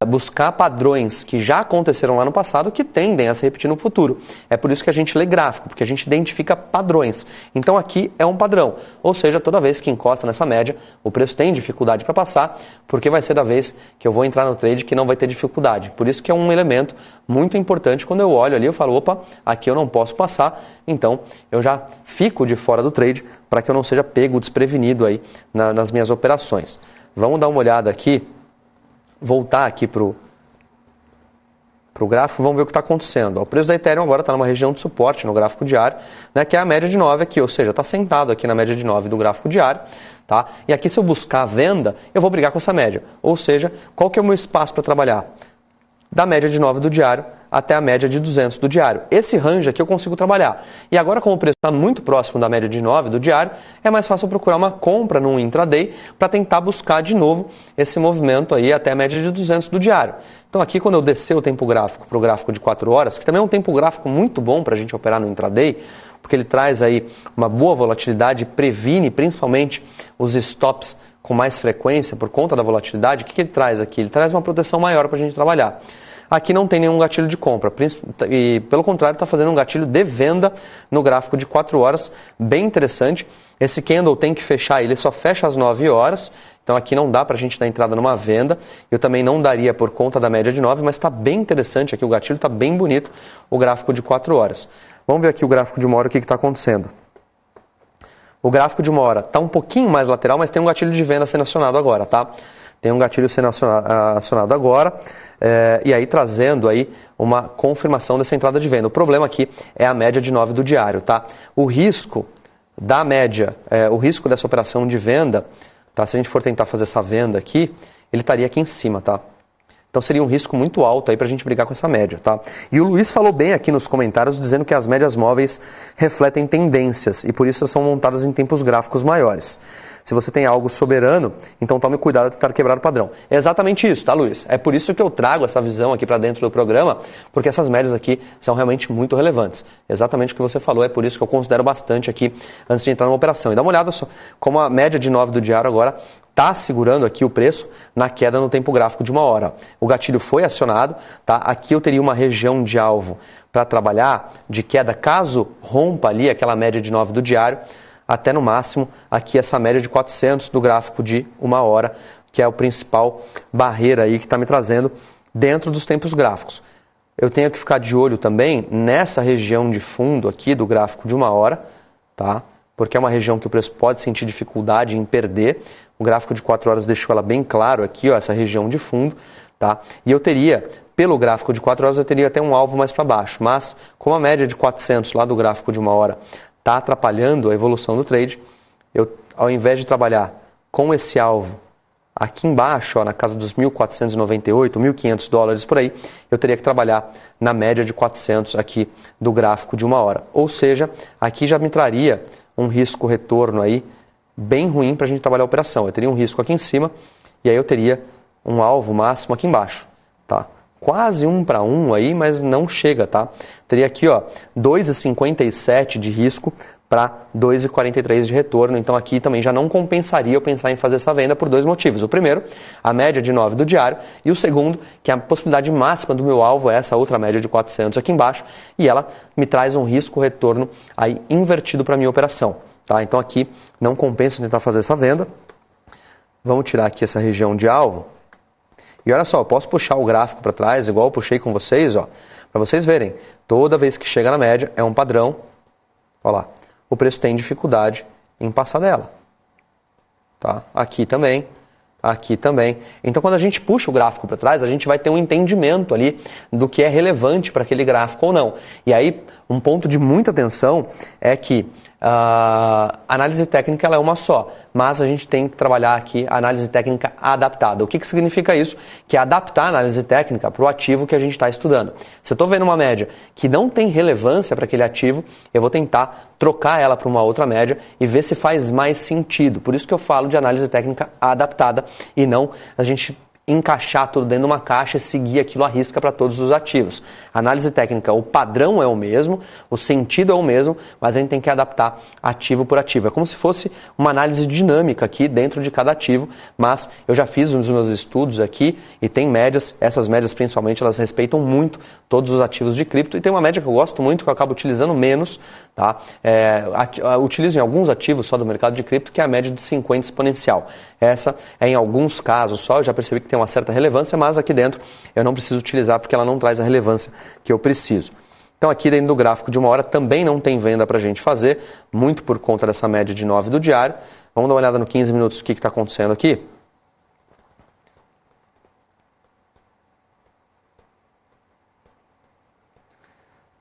buscar padrões que já aconteceram lá no passado que tendem a se repetir no futuro. É por isso que a gente lê gráfico, porque a gente identifica padrões. Então aqui é um padrão, ou seja, toda vez que encosta nessa média, o preço tem dificuldade para passar, porque vai ser da vez que eu vou entrar no trade que não vai ter dificuldade. Por isso que é um elemento muito importante. Quando eu olho ali, eu falo, opa, aqui eu não posso passar, então eu já fico de fora do trade para que eu não seja pego desprevenido aí nas minhas operações. Vamos dar uma olhada aqui, voltar aqui para o gráfico, vamos ver o que está acontecendo. O preço da Ethereum agora está numa região de suporte no gráfico diário, né, que é a média de 9 aqui, ou seja, está sentado aqui na média de 9 do gráfico diário. Tá? E aqui se eu buscar a venda, eu vou brigar com essa média. Ou seja, qual que é o meu espaço para trabalhar? Da média de 9 do diário até a média de 200 do diário. Esse range aqui eu consigo trabalhar. E agora, como o preço está muito próximo da média de 9 do diário, é mais fácil eu procurar uma compra num intraday para tentar buscar de novo esse movimento aí até a média de 200 do diário. Então aqui, quando eu descer o tempo gráfico para o gráfico de 4 horas, que também é um tempo gráfico muito bom para a gente operar no intraday, porque ele traz aí uma boa volatilidade, previne principalmente os stops com mais frequência por conta da volatilidade. O que ele traz aqui? Ele traz uma proteção maior para a gente trabalhar. Aqui não tem nenhum gatilho de compra, e pelo contrário está fazendo um gatilho de venda no gráfico de 4 horas, bem interessante. Esse candle tem que fechar, ele só fecha às 9 horas, então aqui não dá para a gente dar entrada numa venda. Eu também não daria por conta da média de 9, mas está bem interessante aqui, o gatilho está bem bonito, o gráfico de 4 horas. Vamos ver aqui o gráfico de 1 hora, o que está acontecendo. O gráfico de 1 hora está um pouquinho mais lateral, mas tem um gatilho de venda sendo acionado agora, tá? Tem um gatilho sendo acionado agora, e aí trazendo aí uma confirmação dessa entrada de venda. O problema aqui é a média de 9 do diário, tá? O risco da média, o risco dessa operação de venda, tá? Se a gente for tentar fazer essa venda aqui, ele estaria aqui em cima, tá? Então seria um risco muito alto aí para a gente brigar com essa média, tá? E o Luiz falou bem aqui nos comentários dizendo que as médias móveis refletem tendências e por isso elas são montadas em tempos gráficos maiores. Se você tem algo soberano, então tome cuidado de tentar quebrar o padrão. É exatamente isso, tá, Luiz? É por isso que eu trago essa visão aqui para dentro do programa, porque essas médias aqui são realmente muito relevantes. Exatamente o que você falou, é por isso que eu considero bastante aqui antes de entrar numa operação. E dá uma olhada só, como a média de 9 do diário agora está segurando aqui o preço na queda no tempo gráfico de 1 hora. O gatilho foi acionado, tá? Aqui eu teria uma região de alvo para trabalhar de queda caso rompa ali aquela média de 9 do diário, até no máximo aqui essa média de 400 do gráfico de 1 hora, que é o principal barreira aí que está me trazendo dentro dos tempos gráficos. Eu tenho que ficar de olho também nessa região de fundo aqui do gráfico de 1 hora, tá? Porque é uma região que o preço pode sentir dificuldade em perder. O gráfico de 4 horas deixou ela bem claro aqui, ó, essa região de fundo, tá? E eu teria, pelo gráfico de 4 horas, eu teria até um alvo mais para baixo, mas como a média de 400 lá do gráfico de 1 hora está atrapalhando a evolução do trade, eu, ao invés de trabalhar com esse alvo aqui embaixo, ó, na casa dos 1.498, 1.500 dólares por aí, eu teria que trabalhar na média de 400 aqui do gráfico de 1 hora. Ou seja, aqui já me traria um risco-retorno aí bem ruim para a gente trabalhar a operação. Eu teria um risco aqui em cima e aí eu teria um alvo máximo aqui embaixo, tá? Quase 1 para 1 aí, mas não chega, tá? Teria aqui, ó, 2,57 de risco para 2,43 de retorno. Então aqui também já não compensaria eu pensar em fazer essa venda por dois motivos. O primeiro, a média de 9 do diário, e o segundo, que a possibilidade máxima do meu alvo é essa outra média de 400 aqui embaixo, e ela me traz um risco-retorno aí invertido para a minha operação, tá? Então aqui não compensa tentar fazer essa venda. Vamos tirar aqui essa região de alvo. E olha só, eu posso puxar o gráfico para trás, igual eu puxei com vocês, ó, para vocês verem. Toda vez que chega na média, é um padrão. Olha lá, o preço tem dificuldade em passar dela. Tá? Aqui também, aqui também. Então, quando a gente puxa o gráfico para trás, a gente vai ter um entendimento ali do que é relevante para aquele gráfico ou não. E aí, um ponto de muita atenção é que a análise técnica ela é uma só, mas a gente tem que trabalhar aqui a análise técnica adaptada. O que significa isso? Que é adaptar a análise técnica para o ativo que a gente está estudando. Se eu estou vendo uma média que não tem relevância para aquele ativo, eu vou tentar trocar ela para uma outra média e ver se faz mais sentido. Por isso que eu falo de análise técnica adaptada e não a gente encaixar tudo dentro de uma caixa e seguir aquilo à risca para todos os ativos. Análise técnica, o padrão é o mesmo, o sentido é o mesmo, mas a gente tem que adaptar ativo por ativo. É como se fosse uma análise dinâmica aqui dentro de cada ativo, mas eu já fiz uns dos meus estudos aqui e tem médias, essas médias principalmente, elas respeitam muito todos os ativos de cripto e tem uma média que eu gosto muito, que eu acabo utilizando menos, tá? Utilizo em alguns ativos só do mercado de cripto, que é a média de 50 exponencial. Essa é em alguns casos só, eu já percebi que tem uma certa relevância, mas aqui dentro eu não preciso utilizar porque ela não traz a relevância que eu preciso. Então aqui dentro do gráfico de uma hora também não tem venda para a gente fazer, muito por conta dessa média de 9 do diário. Vamos dar uma olhada no 15 minutos o que está acontecendo aqui.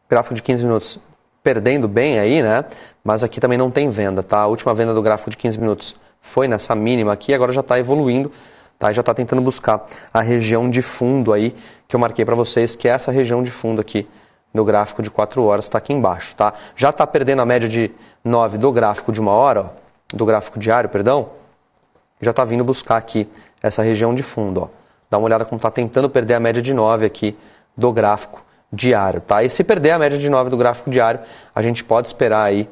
Gráfico de 15 minutos perdendo bem aí, né? Mas aqui também não tem venda, tá? A última venda do gráfico de 15 minutos foi nessa mínima aqui, agora já está evoluindo, tá? Já está tentando buscar a região de fundo aí que eu marquei para vocês, que é essa região de fundo aqui no gráfico de 4 horas, está aqui embaixo, tá? Já está perdendo a média de 9 do gráfico de uma hora, ó, do gráfico diário, perdão, já está vindo buscar aqui essa região de fundo, ó. Dá uma olhada como está tentando perder a média de 9 aqui do gráfico diário, tá? E se perder a média de 9 do gráfico diário, a gente pode esperar aí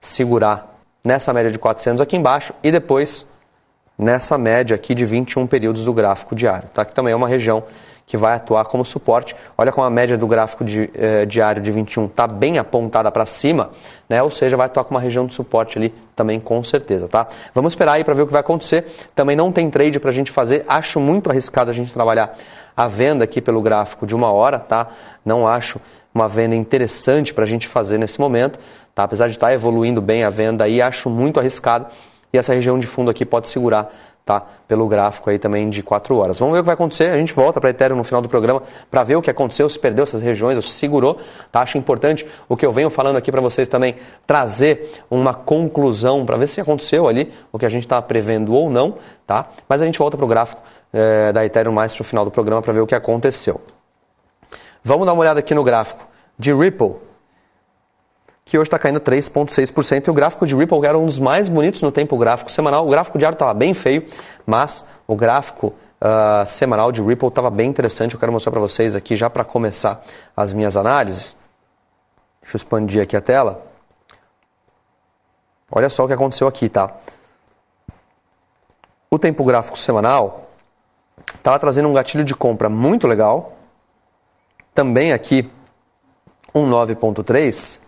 segurar nessa média de 400 aqui embaixo e depois nessa média aqui de 21 períodos do gráfico diário, tá? Que também é uma região que vai atuar como suporte. Olha como a média do gráfico diário de 21 está bem apontada para cima, né? Ou seja, vai atuar como uma região de suporte ali também com certeza, tá? Vamos esperar aí para ver o que vai acontecer. Também não tem trade para a gente fazer. Acho muito arriscado a gente trabalhar a venda aqui pelo gráfico de uma hora, tá? Não acho uma venda interessante para a gente fazer nesse momento, tá? Apesar de estar evoluindo bem a venda aí, acho muito arriscado. E essa região de fundo aqui pode segurar, tá? Pelo gráfico aí também de 4 horas. Vamos ver o que vai acontecer. A gente volta para Ethereum no final do programa para ver o que aconteceu, se perdeu essas regiões, ou se segurou, tá? Acho importante o que eu venho falando aqui para vocês também, trazer uma conclusão para ver se aconteceu ali o que a gente está prevendo ou não, tá? Mas a gente volta para o gráfico da Ethereum mais para o final do programa para ver o que aconteceu. Vamos dar uma olhada aqui no gráfico de Ripple, que hoje está caindo 3,6%, e o gráfico de Ripple era um dos mais bonitos no tempo gráfico semanal. O gráfico diário estava bem feio, mas o gráfico semanal de Ripple estava bem interessante. Eu quero mostrar para vocês aqui já para começar as minhas análises. Deixa eu expandir aqui a tela. Olha só o que aconteceu aqui, tá? O tempo gráfico semanal estava trazendo um gatilho de compra muito legal. Também aqui um 9,3,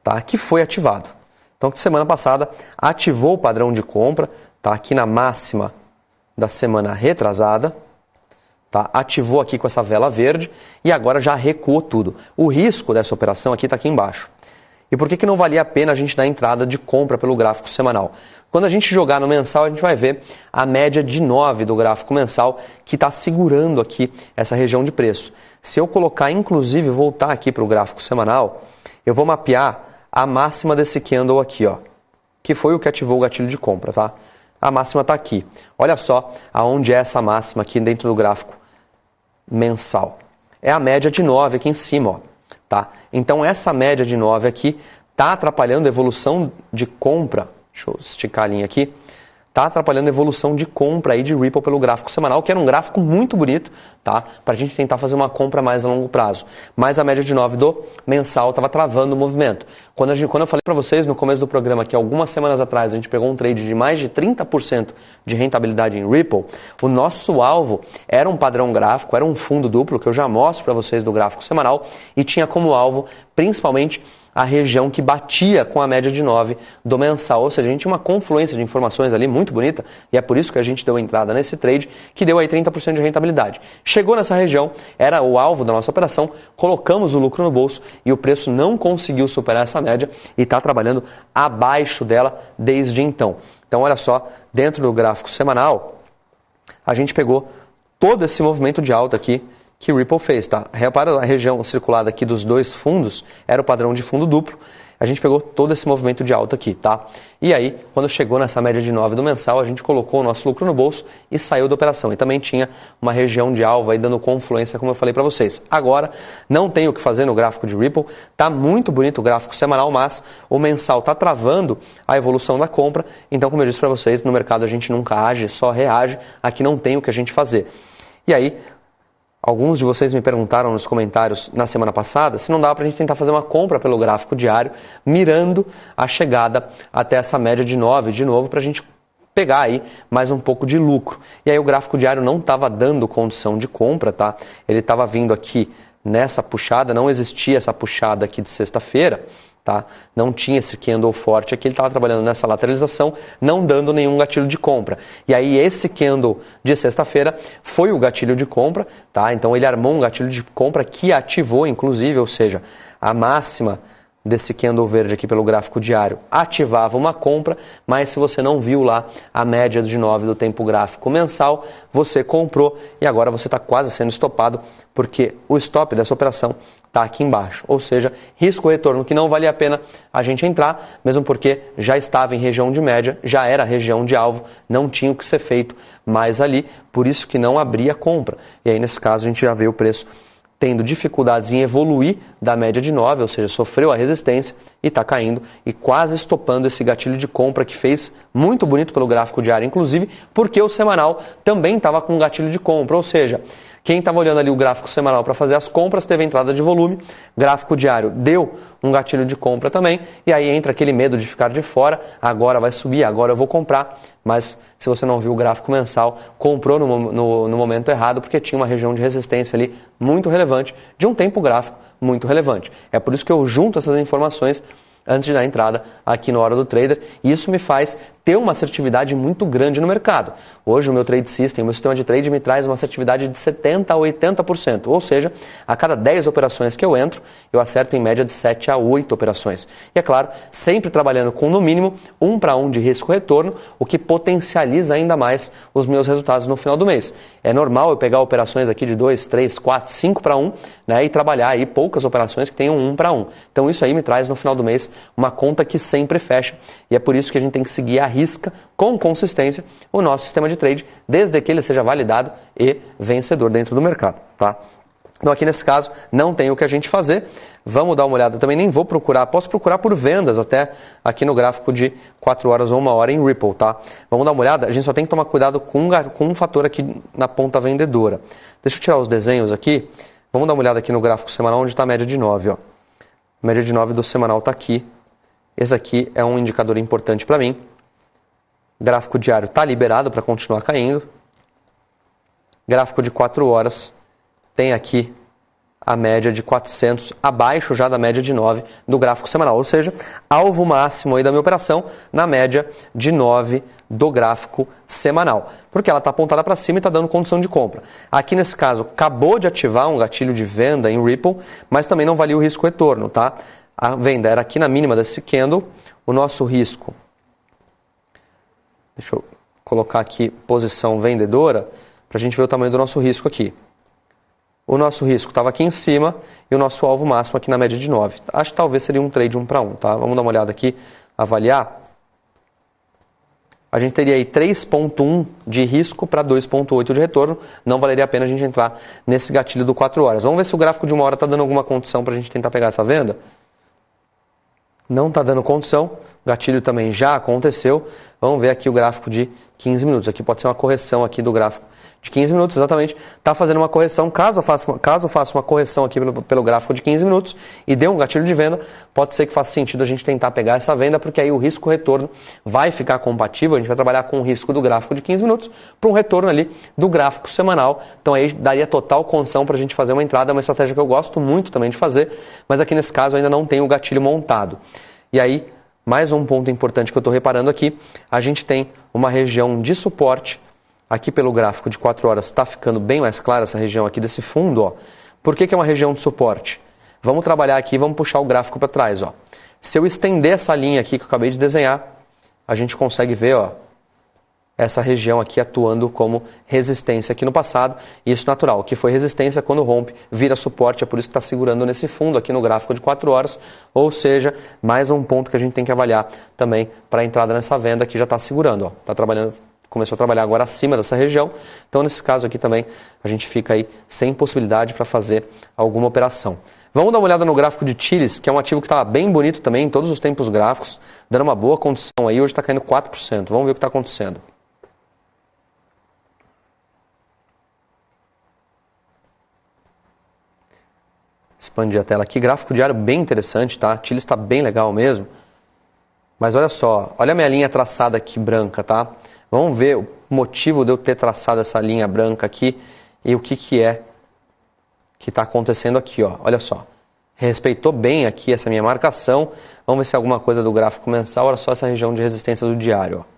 tá? Que foi ativado. Então, semana passada ativou o padrão de compra, tá? Aqui na máxima da semana retrasada, tá? Ativou aqui com essa vela verde e agora já recuou tudo. O risco dessa operação aqui está aqui embaixo. E por que não valia a pena a gente dar entrada de compra pelo gráfico semanal? Quando a gente jogar no mensal, a gente vai ver a média de 9 do gráfico mensal que está segurando aqui essa região de preço. Se eu colocar, inclusive, voltar aqui para o gráfico semanal, eu vou mapear a máxima desse candle aqui, ó, que foi o que ativou o gatilho de compra, tá? A máxima está aqui. Olha só aonde é essa máxima aqui dentro do gráfico mensal. É a média de 9 aqui em cima, ó. Tá? Então essa média de 9 aqui está atrapalhando a evolução de compra. Deixa eu esticar a linha aqui. Está atrapalhando a evolução de compra aí de Ripple pelo gráfico semanal, que era um gráfico muito bonito, tá? Para a gente tentar fazer uma compra mais a longo prazo. Mas a média de 9 do mensal estava travando o movimento. Quando eu falei para vocês no começo do programa que algumas semanas atrás a gente pegou um trade de mais de 30% de rentabilidade em Ripple, o nosso alvo era um padrão gráfico, era um fundo duplo, que eu já mostro para vocês do gráfico semanal, e tinha como alvo principalmente a região que batia com a média de 9 do mensal. Ou seja, a gente tinha uma confluência de informações ali muito bonita, e é por isso que a gente deu entrada nesse trade, que deu aí 30% de rentabilidade. Chegou nessa região, era o alvo da nossa operação, colocamos o lucro no bolso e o preço não conseguiu superar essa média e está trabalhando abaixo dela desde então. Então, olha só, dentro do gráfico semanal, a gente pegou todo esse movimento de alta aqui que Ripple fez, tá? Repara a região circulada aqui dos dois fundos, era o padrão de fundo duplo. A gente pegou todo esse movimento de alta aqui, tá? E aí, quando chegou nessa média de 9 do mensal, a gente colocou o nosso lucro no bolso e saiu da operação. E também tinha uma região de alvo aí dando confluência, como eu falei para vocês. Agora, não tem o que fazer no gráfico de Ripple. Tá muito bonito o gráfico semanal, mas o mensal tá travando a evolução da compra. Então, como eu disse para vocês, no mercado a gente nunca age, só reage. Aqui não tem o que a gente fazer. E aí, alguns de vocês me perguntaram nos comentários na semana passada se não dava para a gente tentar fazer uma compra pelo gráfico diário, mirando a chegada até essa média de 9 de novo, para a gente pegar aí mais um pouco de lucro. E aí o gráfico diário não estava dando condição de compra, tá? Ele estava vindo aqui nessa puxada, não existia essa puxada aqui de sexta-feira, tá? Não tinha esse candle forte aqui, ele estava trabalhando nessa lateralização, não dando nenhum gatilho de compra. E aí esse candle de sexta-feira foi o gatilho de compra, tá? Então ele armou um gatilho de compra que ativou, inclusive, ou seja, a máxima desse candle verde aqui pelo gráfico diário ativava uma compra, mas se você não viu lá a média de 9 do tempo gráfico mensal, você comprou e agora você está quase sendo estopado, porque o stop dessa operação está aqui embaixo, ou seja, risco-retorno que não valia a pena a gente entrar, mesmo porque já estava em região de média, já era região de alvo, não tinha o que ser feito mais ali, por isso que não abria compra. E aí nesse caso a gente já vê o preço tendo dificuldades em evoluir da média de 9, ou seja, sofreu a resistência e está caindo e quase estopando esse gatilho de compra que fez muito bonito pelo gráfico diário, inclusive porque o semanal também estava com um gatilho de compra, ou seja, quem estava olhando ali o gráfico semanal para fazer as compras teve entrada de volume, gráfico diário deu um gatilho de compra também, e aí entra aquele medo de ficar de fora, agora vai subir, agora eu vou comprar, mas se você não viu o gráfico mensal, comprou no momento errado, porque tinha uma região de resistência ali muito relevante, de um tempo gráfico muito relevante. É por isso que eu junto essas informações antes de dar entrada aqui no Hora do Trader, e isso me faz ter uma assertividade muito grande no mercado. Hoje o meu Trade System, o meu sistema de trade me traz uma assertividade de 70% a 80%, ou seja, a cada 10 operações que eu entro, eu acerto em média de 7 a 8 operações. E é claro, sempre trabalhando com no mínimo 1 para 1 de risco-retorno, o que potencializa ainda mais os meus resultados no final do mês. É normal eu pegar operações aqui de 2, 3, 4, 5 para 1, né, e trabalhar aí poucas operações que tenham 1 para 1. Então isso aí me traz no final do mês uma conta que sempre fecha, e é por isso que a gente tem que seguir a risca com consistência o nosso sistema de trade, desde que ele seja validado e vencedor dentro do mercado, tá? Então aqui nesse caso não tem o que a gente fazer, vamos dar uma olhada, também nem vou procurar, posso procurar por vendas até aqui no gráfico de 4 horas ou 1 hora em Ripple, tá? Vamos dar uma olhada, a gente só tem que tomar cuidado com um fator aqui na ponta vendedora. Deixa eu tirar os desenhos aqui, vamos dar uma olhada aqui no gráfico semanal onde está a média de 9, ó. A média de 9 do semanal está aqui. Esse aqui é um indicador importante para mim. Gráfico diário está liberado para continuar caindo. Gráfico de 4 horas tem aqui a média de 400, abaixo já da média de 9 do gráfico semanal. Ou seja, alvo máximo aí da minha operação na média de 9 do gráfico semanal. Porque ela está apontada para cima e está dando condição de compra. Aqui nesse caso, acabou de ativar um gatilho de venda em Ripple, mas também não valia o risco-retorno, tá? A venda era aqui na mínima desse candle, o nosso risco, deixa eu colocar aqui posição vendedora, para a gente ver o tamanho do nosso risco aqui. O nosso risco estava aqui em cima e o nosso alvo máximo aqui na média de 9. Acho que talvez seria um trade 1 para 1, tá? Vamos dar uma olhada aqui, avaliar. A gente teria aí 3.1 de risco para 2.8 de retorno, não valeria a pena a gente entrar nesse gatilho do 4 horas. Vamos ver se o gráfico de 1 hora está dando alguma condição para a gente tentar pegar essa venda. Não está dando condição, o gatilho também já aconteceu. Vamos ver aqui o gráfico de 15 minutos. Aqui pode ser uma correção aqui do gráfico de 15 minutos, exatamente. Está fazendo uma correção, caso faça uma correção aqui pelo gráfico de 15 minutos e dê um gatilho de venda, pode ser que faça sentido a gente tentar pegar essa venda, porque aí o risco-retorno vai ficar compatível, a gente vai trabalhar com o risco do gráfico de 15 minutos para um retorno ali do gráfico semanal. Então aí daria total condição para a gente fazer uma entrada, é uma estratégia que eu gosto muito também de fazer, mas aqui nesse caso ainda não tem o gatilho montado. E aí, mais um ponto importante que eu estou reparando aqui, a gente tem uma região de suporte. Aqui pelo gráfico de 4 horas está ficando bem mais clara essa região aqui desse fundo, ó. Por que é uma região de suporte? Vamos trabalhar aqui, vamos puxar o gráfico para trás, ó. Se eu estender essa linha aqui que eu acabei de desenhar, a gente consegue ver, ó, essa região aqui atuando como resistência aqui no passado, e isso natural, que foi resistência quando rompe, vira suporte, é por isso que está segurando nesse fundo aqui no gráfico de 4 horas, ou seja, mais um ponto que a gente tem que avaliar também para a entrada nessa venda que já está segurando, ó, tá trabalhando, começou a trabalhar agora acima dessa região, então nesse caso aqui também a gente fica aí sem possibilidade para fazer alguma operação. Vamos dar uma olhada no gráfico de Chiles, que é um ativo que está bem bonito também em todos os tempos gráficos, dando uma boa condição aí, hoje está caindo 4%, vamos ver o que está acontecendo. Expandir a tela aqui, gráfico diário bem interessante, tá? Chiles está bem legal mesmo. Mas olha só, olha a minha linha traçada aqui branca, tá? Vamos ver o motivo de eu ter traçado essa linha branca aqui e o que é que está acontecendo aqui, ó. Olha só, respeitou bem aqui essa minha marcação. Vamos ver se é alguma coisa do gráfico mensal. Olha só essa região de resistência do diário, ó.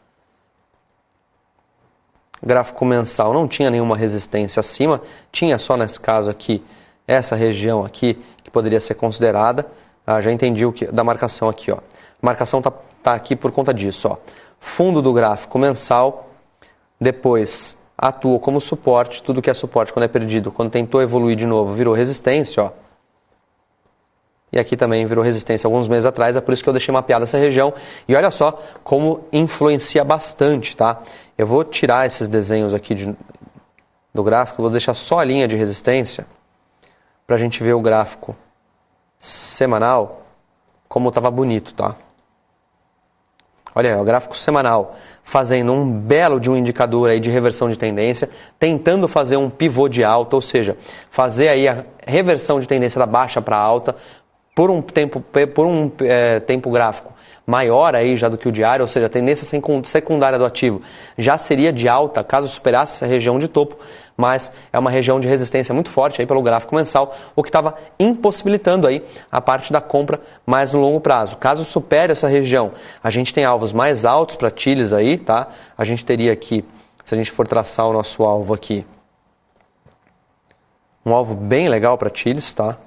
Gráfico mensal não tinha nenhuma resistência acima, tinha só nesse caso aqui essa região aqui que poderia ser considerada. Já entendi o que da marcação aqui, ó. A marcação tá aqui por conta disso, ó. Fundo do gráfico mensal, depois atuou como suporte, tudo que é suporte quando é perdido, quando tentou evoluir de novo, virou resistência, ó. E aqui também virou resistência alguns meses atrás, é por isso que eu deixei mapeada essa região. E olha só como influencia bastante, tá? Eu vou tirar esses desenhos aqui do gráfico, vou deixar só a linha de resistência, para a gente ver o gráfico semanal, como estava bonito, tá? Olha aí, o gráfico semanal fazendo um belo de um indicador aí de reversão de tendência, tentando fazer um pivô de alta, ou seja, fazer aí a reversão de tendência da baixa para alta por um tempo gráfico maior aí já do que o diário, ou seja, a tendência secundária do ativo já seria de alta caso superasse essa região de topo, mas é uma região de resistência muito forte aí pelo gráfico mensal, o que estava impossibilitando aí a parte da compra mais no longo prazo. Caso supere essa região, a gente tem alvos mais altos para Chiles aí, tá? A gente teria aqui, se a gente for traçar o nosso alvo aqui, um alvo bem legal para Chiles, tá?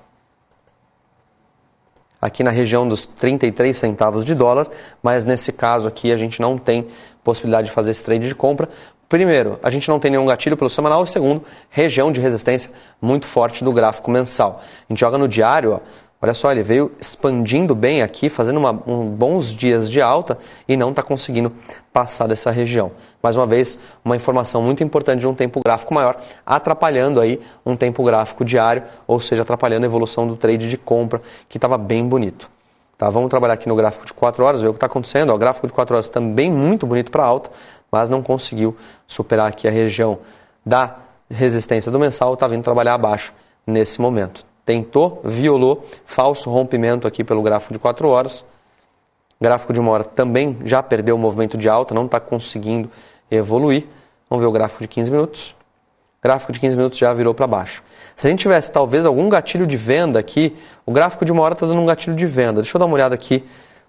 Aqui na região dos 33 centavos de dólar, mas nesse caso aqui a gente não tem possibilidade de fazer esse trade de compra. Primeiro, a gente não tem nenhum gatilho pelo semanal, e segundo, região de resistência muito forte do gráfico mensal. A gente joga no diário, ó, olha só, ele veio expandindo bem aqui, fazendo bons dias de alta e não está conseguindo passar dessa região. Mais uma vez, uma informação muito importante de um tempo gráfico maior, atrapalhando aí um tempo gráfico diário, ou seja, atrapalhando a evolução do trade de compra, que estava bem bonito. Tá, vamos trabalhar aqui no gráfico de 4 horas, ver o que está acontecendo. Ó, o gráfico de 4 horas também muito bonito para alta, mas não conseguiu superar aqui a região da resistência do mensal, está vindo trabalhar abaixo nesse momento. Tentou, violou, falso rompimento aqui pelo gráfico de 4 horas. Gráfico de 1 hora também já perdeu o movimento de alta, não está conseguindo evoluir. Vamos ver o gráfico de 15 minutos. Gráfico de 15 minutos já virou para baixo. Se a gente tivesse talvez algum gatilho de venda aqui, o gráfico de 1 hora está dando um gatilho de venda. Deixa eu dar uma olhada aqui.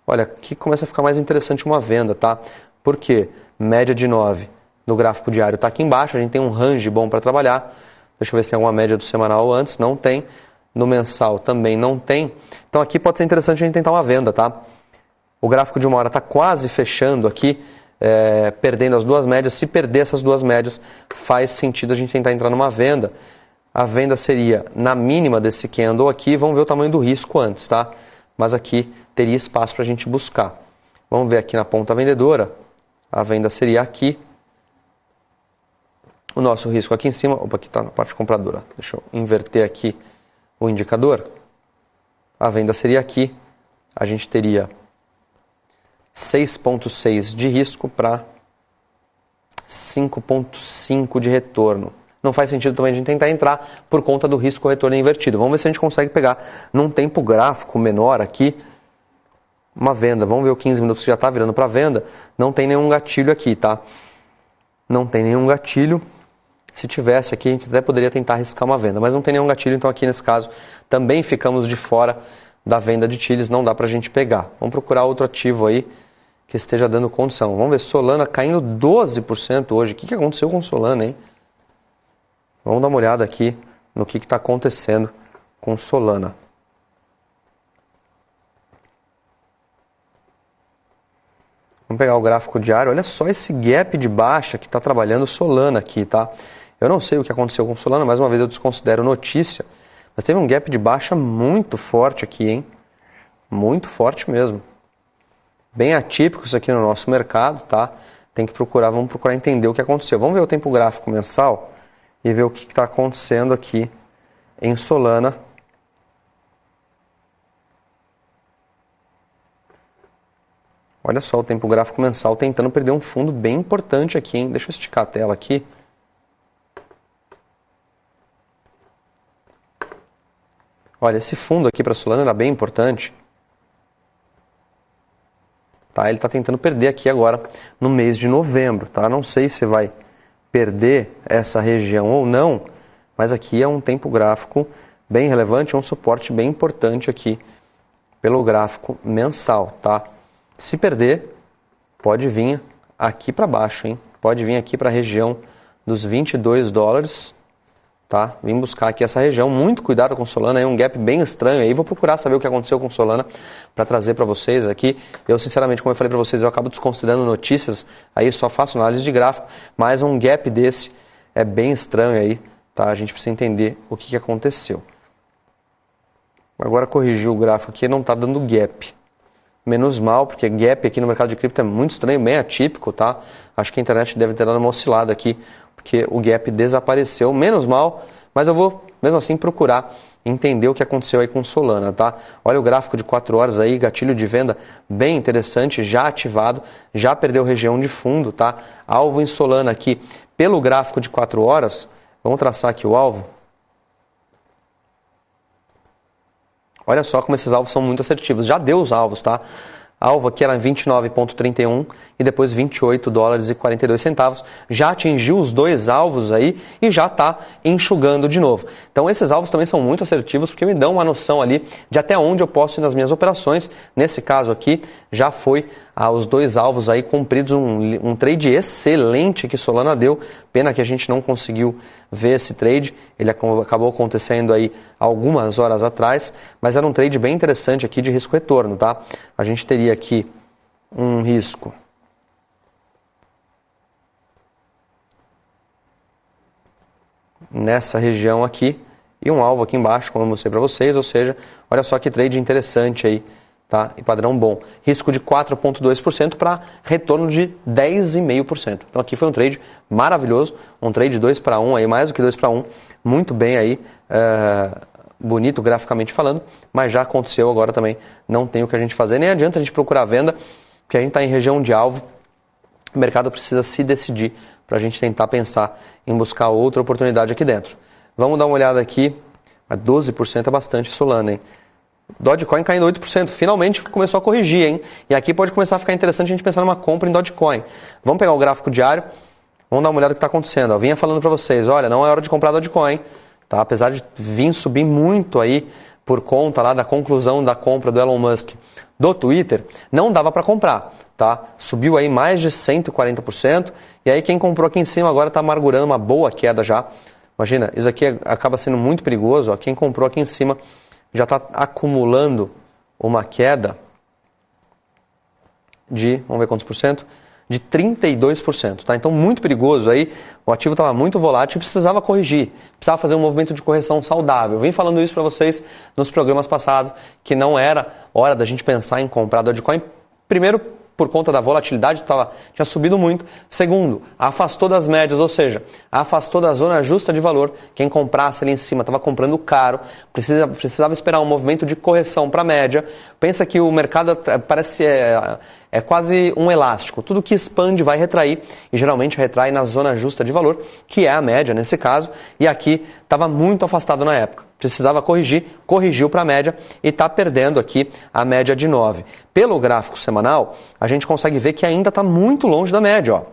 Olha, aqui começa a ficar mais interessante uma venda, tá? Por quê? Média de 9 no gráfico diário está aqui embaixo, a gente tem um range bom para trabalhar. Deixa eu ver se tem alguma média do semanal antes, não tem. No mensal também não tem. Então aqui pode ser interessante a gente tentar uma venda, tá? O gráfico de 1 hora está quase fechando aqui, perdendo as duas médias. Se perder essas duas médias, faz sentido a gente tentar entrar numa venda. A venda seria na mínima desse candle aqui. Vamos ver o tamanho do risco antes, tá? Mas aqui teria espaço para a gente buscar. Vamos ver aqui na ponta vendedora. A venda seria aqui. O nosso risco aqui em cima. Opa, aqui está na parte compradora. Deixa eu inverter aqui o indicador. A venda seria aqui. A gente teria 6,6 de risco para 5,5 de retorno. Não faz sentido também a gente tentar entrar por conta do risco retorno invertido. Vamos ver se a gente consegue pegar num tempo gráfico menor aqui uma venda. Vamos ver o 15 minutos que já está virando para venda. Não tem nenhum gatilho aqui, tá? Não tem nenhum gatilho. Se tivesse aqui, a gente até poderia tentar arriscar uma venda, mas não tem nenhum gatilho, então aqui nesse caso também ficamos de fora da venda de Chiles, não dá para a gente pegar. Vamos procurar outro ativo aí que esteja dando condição. Vamos ver, Solana caindo 12% hoje. O que aconteceu com Solana, hein? Vamos dar uma olhada aqui no que está acontecendo com Solana. Vamos pegar o gráfico diário, olha só esse gap de baixa que está trabalhando Solana aqui, tá? Eu não sei o que aconteceu com Solana, mais uma vez eu desconsidero notícia, mas teve um gap de baixa muito forte aqui, hein? Muito forte mesmo. Bem atípico isso aqui no nosso mercado, tá? Tem que procurar, vamos procurar entender o que aconteceu. Vamos ver o tempo gráfico mensal e ver o que está acontecendo aqui em Solana. Olha só o tempo gráfico mensal tentando perder um fundo bem importante aqui, hein? Deixa eu esticar a tela aqui. Olha, esse fundo aqui para Solana era bem importante. Tá? Ele está tentando perder aqui agora no mês de novembro. Tá? Não sei se vai perder essa região ou não, mas aqui é um tempo gráfico bem relevante, um suporte bem importante aqui pelo gráfico mensal. Tá? Se perder, pode vir aqui para baixo, hein? Pode vir aqui para a região dos 22 dólares. Tá? Vim buscar aqui essa região, muito cuidado com Solana, é um gap bem estranho aí, vou procurar saber o que aconteceu com Solana para trazer para vocês aqui. Eu sinceramente, como eu falei para vocês, eu acabo desconsiderando notícias, aí só faço análise de gráfico, mas um gap desse é bem estranho aí, tá? A gente precisa entender o que aconteceu. Agora corrigir o gráfico aqui, não está dando gap. Menos mal, porque gap aqui no mercado de cripto é muito estranho, bem atípico, tá? Acho que a internet deve ter dado uma oscilada aqui, porque o gap desapareceu, menos mal, mas eu vou mesmo assim procurar entender o que aconteceu aí com Solana, tá? Olha o gráfico de 4 horas aí, gatilho de venda bem interessante, já ativado, já perdeu região de fundo, tá? Alvo em Solana aqui pelo gráfico de 4 horas, vamos traçar aqui o alvo. Olha só como esses alvos são muito assertivos, já deu os alvos, tá? Alvo aqui era 29,31 e depois 28 dólares e 42 centavos. Já atingiu os dois alvos aí e já está enxugando de novo. Então esses alvos também são muito assertivos porque me dão uma noção ali de até onde eu posso ir nas minhas operações. Nesse caso aqui já foi os dois alvos aí cumpridos, um trade excelente que Solana deu. Pena que a gente não conseguiu ver esse trade, ele acabou acontecendo aí algumas horas atrás, mas era um trade bem interessante aqui de risco-retorno, tá? A gente teria aqui um risco nessa região aqui e um alvo aqui embaixo, como eu mostrei para vocês, ou seja, olha só que trade interessante aí, tá? E padrão bom. Risco de 4,2% para retorno de 10,5%. Então aqui foi um trade maravilhoso, um trade 2 para 1 aí, mais do que 2 para 1, muito bem aí, bonito graficamente falando, mas já aconteceu agora também, não tem o que a gente fazer, nem adianta a gente procurar venda, porque a gente está em região de alvo, o mercado precisa se decidir para a gente tentar pensar em buscar outra oportunidade aqui dentro. Vamos dar uma olhada aqui, 12% é bastante Solana, hein? Dogecoin caindo 8%, finalmente começou a corrigir, hein? E aqui pode começar a ficar interessante a gente pensar numa compra em Dogecoin. Vamos pegar o gráfico diário, vamos dar uma olhada no que está acontecendo. Eu vinha falando para vocês, olha, não é hora de comprar Dogecoin, tá? Apesar de vir subir muito aí por conta lá da conclusão da compra do Elon Musk do Twitter, não dava para comprar, tá? Subiu aí mais de 140%, e aí quem comprou aqui em cima agora está amargurando uma boa queda já. Imagina, isso aqui acaba sendo muito perigoso, ó. Quem comprou aqui em cima já está acumulando uma queda de, vamos ver quantos por cento? De 32%, tá? Então muito perigoso aí, o ativo estava muito volátil e precisava corrigir, precisava fazer um movimento de correção saudável. Eu vim falando isso para vocês nos programas passados, que não era hora da gente pensar em comprar Dogecoin, primeiro por conta da volatilidade, tinha subido muito. Segundo, afastou das médias, ou seja, afastou da zona justa de valor. Quem comprasse ali em cima estava comprando caro, precisava esperar um movimento de correção para a média. Pensa que o mercado parece é quase um elástico. Tudo que expande vai retrair, e geralmente retrai na zona justa de valor, que é a média nesse caso, e aqui estava muito afastado na época. Precisava corrigir, corrigiu para a média e está perdendo aqui a média de 9. Pelo gráfico semanal, a gente consegue ver que ainda está muito longe da média, ó.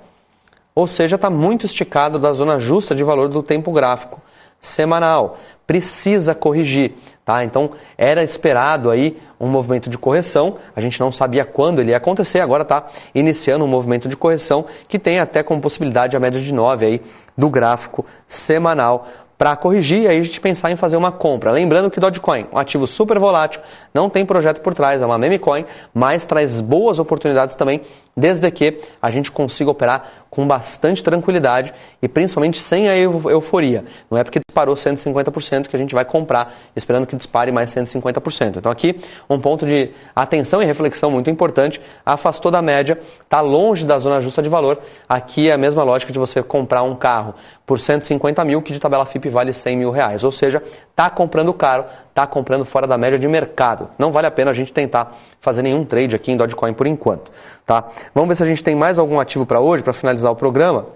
Ou seja, está muito esticado da zona justa de valor do tempo gráfico semanal. Precisa corrigir, tá? Então, era esperado aí um movimento de correção, a gente não sabia quando ele ia acontecer, agora está iniciando um movimento de correção que tem até como possibilidade a média de 9 aí do gráfico semanal para corrigir e aí a gente pensar em fazer uma compra. Lembrando que Dogecoin, um ativo super volátil, não tem projeto por trás, é uma meme coin, mas traz boas oportunidades também desde que a gente consiga operar com bastante tranquilidade e principalmente sem a euforia. Não é porque disparou 150% que a gente vai comprar esperando que dispare mais 150%. Então aqui um ponto de atenção e reflexão muito importante, afastou da média, está longe da zona justa de valor. Aqui é a mesma lógica de você comprar um carro por 150 mil que de tabela FIP vale 100 mil reais. Ou seja, está comprando caro, está comprando fora da média de mercado. Não vale a pena a gente tentar fazer nenhum trade aqui em Dogecoin por enquanto. Tá? Vamos ver se a gente tem mais algum ativo para hoje, para finalizar o programa.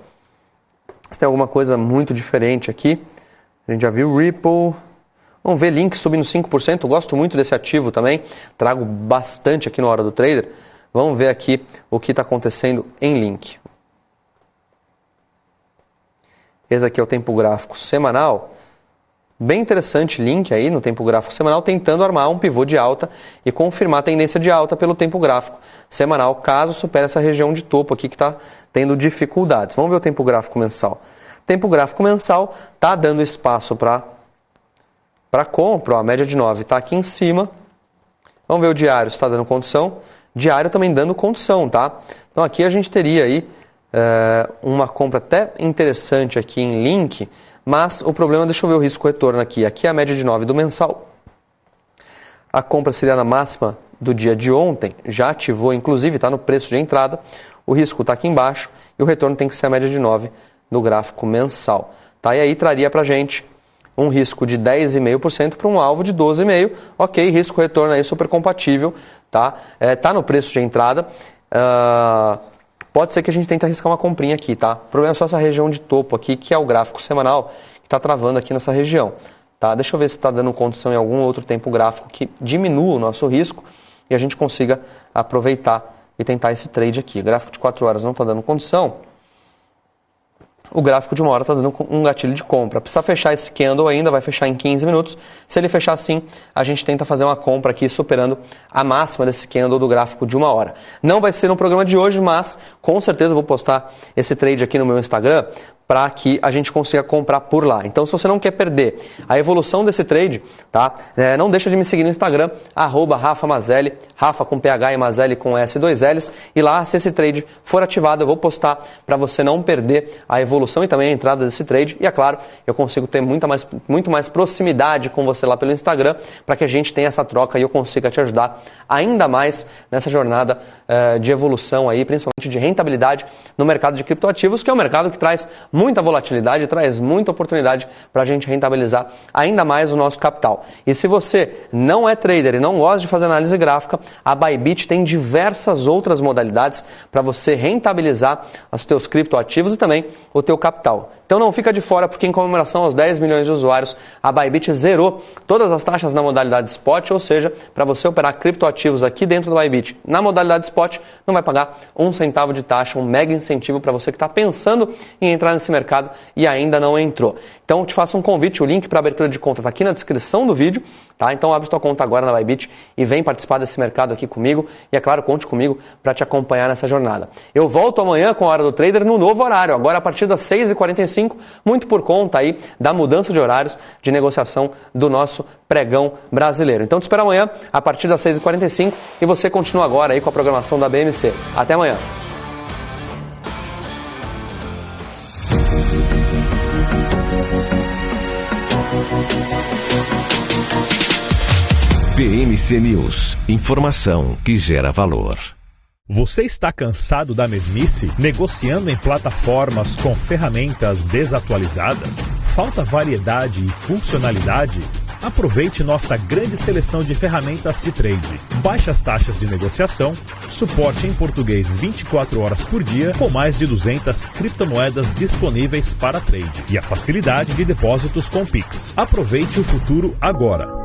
Se tem alguma coisa muito diferente aqui. A gente já viu Ripple. Vamos ver Link subindo 5%. Gosto muito desse ativo também. Trago bastante aqui na Hora do Trader. Vamos ver aqui o que está acontecendo em Link. Esse aqui é o tempo gráfico semanal. Bem interessante Link aí no tempo gráfico semanal, tentando armar um pivô de alta e confirmar a tendência de alta pelo tempo gráfico semanal, caso supere essa região de topo aqui que está tendo dificuldades. Vamos ver o tempo gráfico mensal. O tempo gráfico mensal está dando espaço para compra, ó, a média de 9 está aqui em cima. Vamos ver o diário se está dando condição. Diário também dando condição, tá? Então aqui a gente teria aí uma compra até interessante aqui em Link, mas o problema, deixa eu ver o risco-retorno aqui. Aqui é a média de 9 do mensal. A compra seria na máxima do dia de ontem, já ativou, inclusive está no preço de entrada. O risco está aqui embaixo e o retorno tem que ser a média de 9 do gráfico mensal. Tá? E aí traria para a gente um risco de 10,5% para um alvo de 12,5%. Ok, risco-retorno aí super compatível. Tá? Tá no preço de entrada. Pode ser que a gente tente arriscar uma comprinha aqui, tá? O problema é só essa região de topo aqui, que é o gráfico semanal, que está travando aqui nessa região. Tá? Deixa eu ver se está dando condição em algum outro tempo gráfico que diminua o nosso risco e a gente consiga aproveitar e tentar esse trade aqui. O gráfico de 4 horas não está dando condição. O gráfico de 1 hora está dando um gatilho de compra. Precisa fechar esse candle ainda, vai fechar em 15 minutos. Se ele fechar assim, a gente tenta fazer uma compra aqui superando a máxima desse candle do gráfico de 1 hora. Não vai ser no programa de hoje, mas com certeza eu vou postar esse trade aqui no meu Instagram para que a gente consiga comprar por lá. Então, se você não quer perder a evolução desse trade, tá? Não deixa de me seguir no Instagram, @Rafa Mazelli, Rafa com PH e Mazelli com S e 2 L's. E lá, se esse trade for ativado, eu vou postar para você não perder a evolução e também a entrada desse trade. E é claro, eu consigo ter muito mais proximidade com você lá pelo Instagram para que a gente tenha essa troca e eu consiga te ajudar ainda mais nessa jornada de evolução aí, principalmente de rentabilidade no mercado de criptoativos, que é um mercado que traz muita volatilidade, traz muita oportunidade para a gente rentabilizar ainda mais o nosso capital. E se você não é trader e não gosta de fazer análise gráfica, a Bybit tem diversas outras modalidades para você rentabilizar os teus criptoativos e também o teu capital. Então não fica de fora, porque em comemoração aos 10 milhões de usuários, a Bybit zerou todas as taxas na modalidade Spot, ou seja, para você operar criptoativos aqui dentro do Bybit na modalidade Spot, não vai pagar 1 centavo de taxa, um mega incentivo para você que está pensando em entrar nesse mercado e ainda não entrou. Então eu te faço um convite, o link para abertura de conta está aqui na descrição do vídeo, tá? Então abre sua conta agora na Bybit e vem participar desse mercado aqui comigo e, é claro, conte comigo para te acompanhar nessa jornada. Eu volto amanhã com a Hora do Trader no novo horário, agora a partir das 6h45, muito por conta aí da mudança de horários de negociação do nosso pregão brasileiro. Então te espero amanhã a partir das 6h45 e você continua agora aí com a programação da BMC. Até amanhã. BMC News, informação que gera valor. Você está cansado da mesmice? Negociando em plataformas com ferramentas desatualizadas? Falta variedade e funcionalidade? Aproveite nossa grande seleção de ferramentas Ctrade. Baixas taxas de negociação, suporte em português 24 horas por dia, com mais de 200 criptomoedas disponíveis para trade. E a facilidade de depósitos com Pix. Aproveite o futuro agora.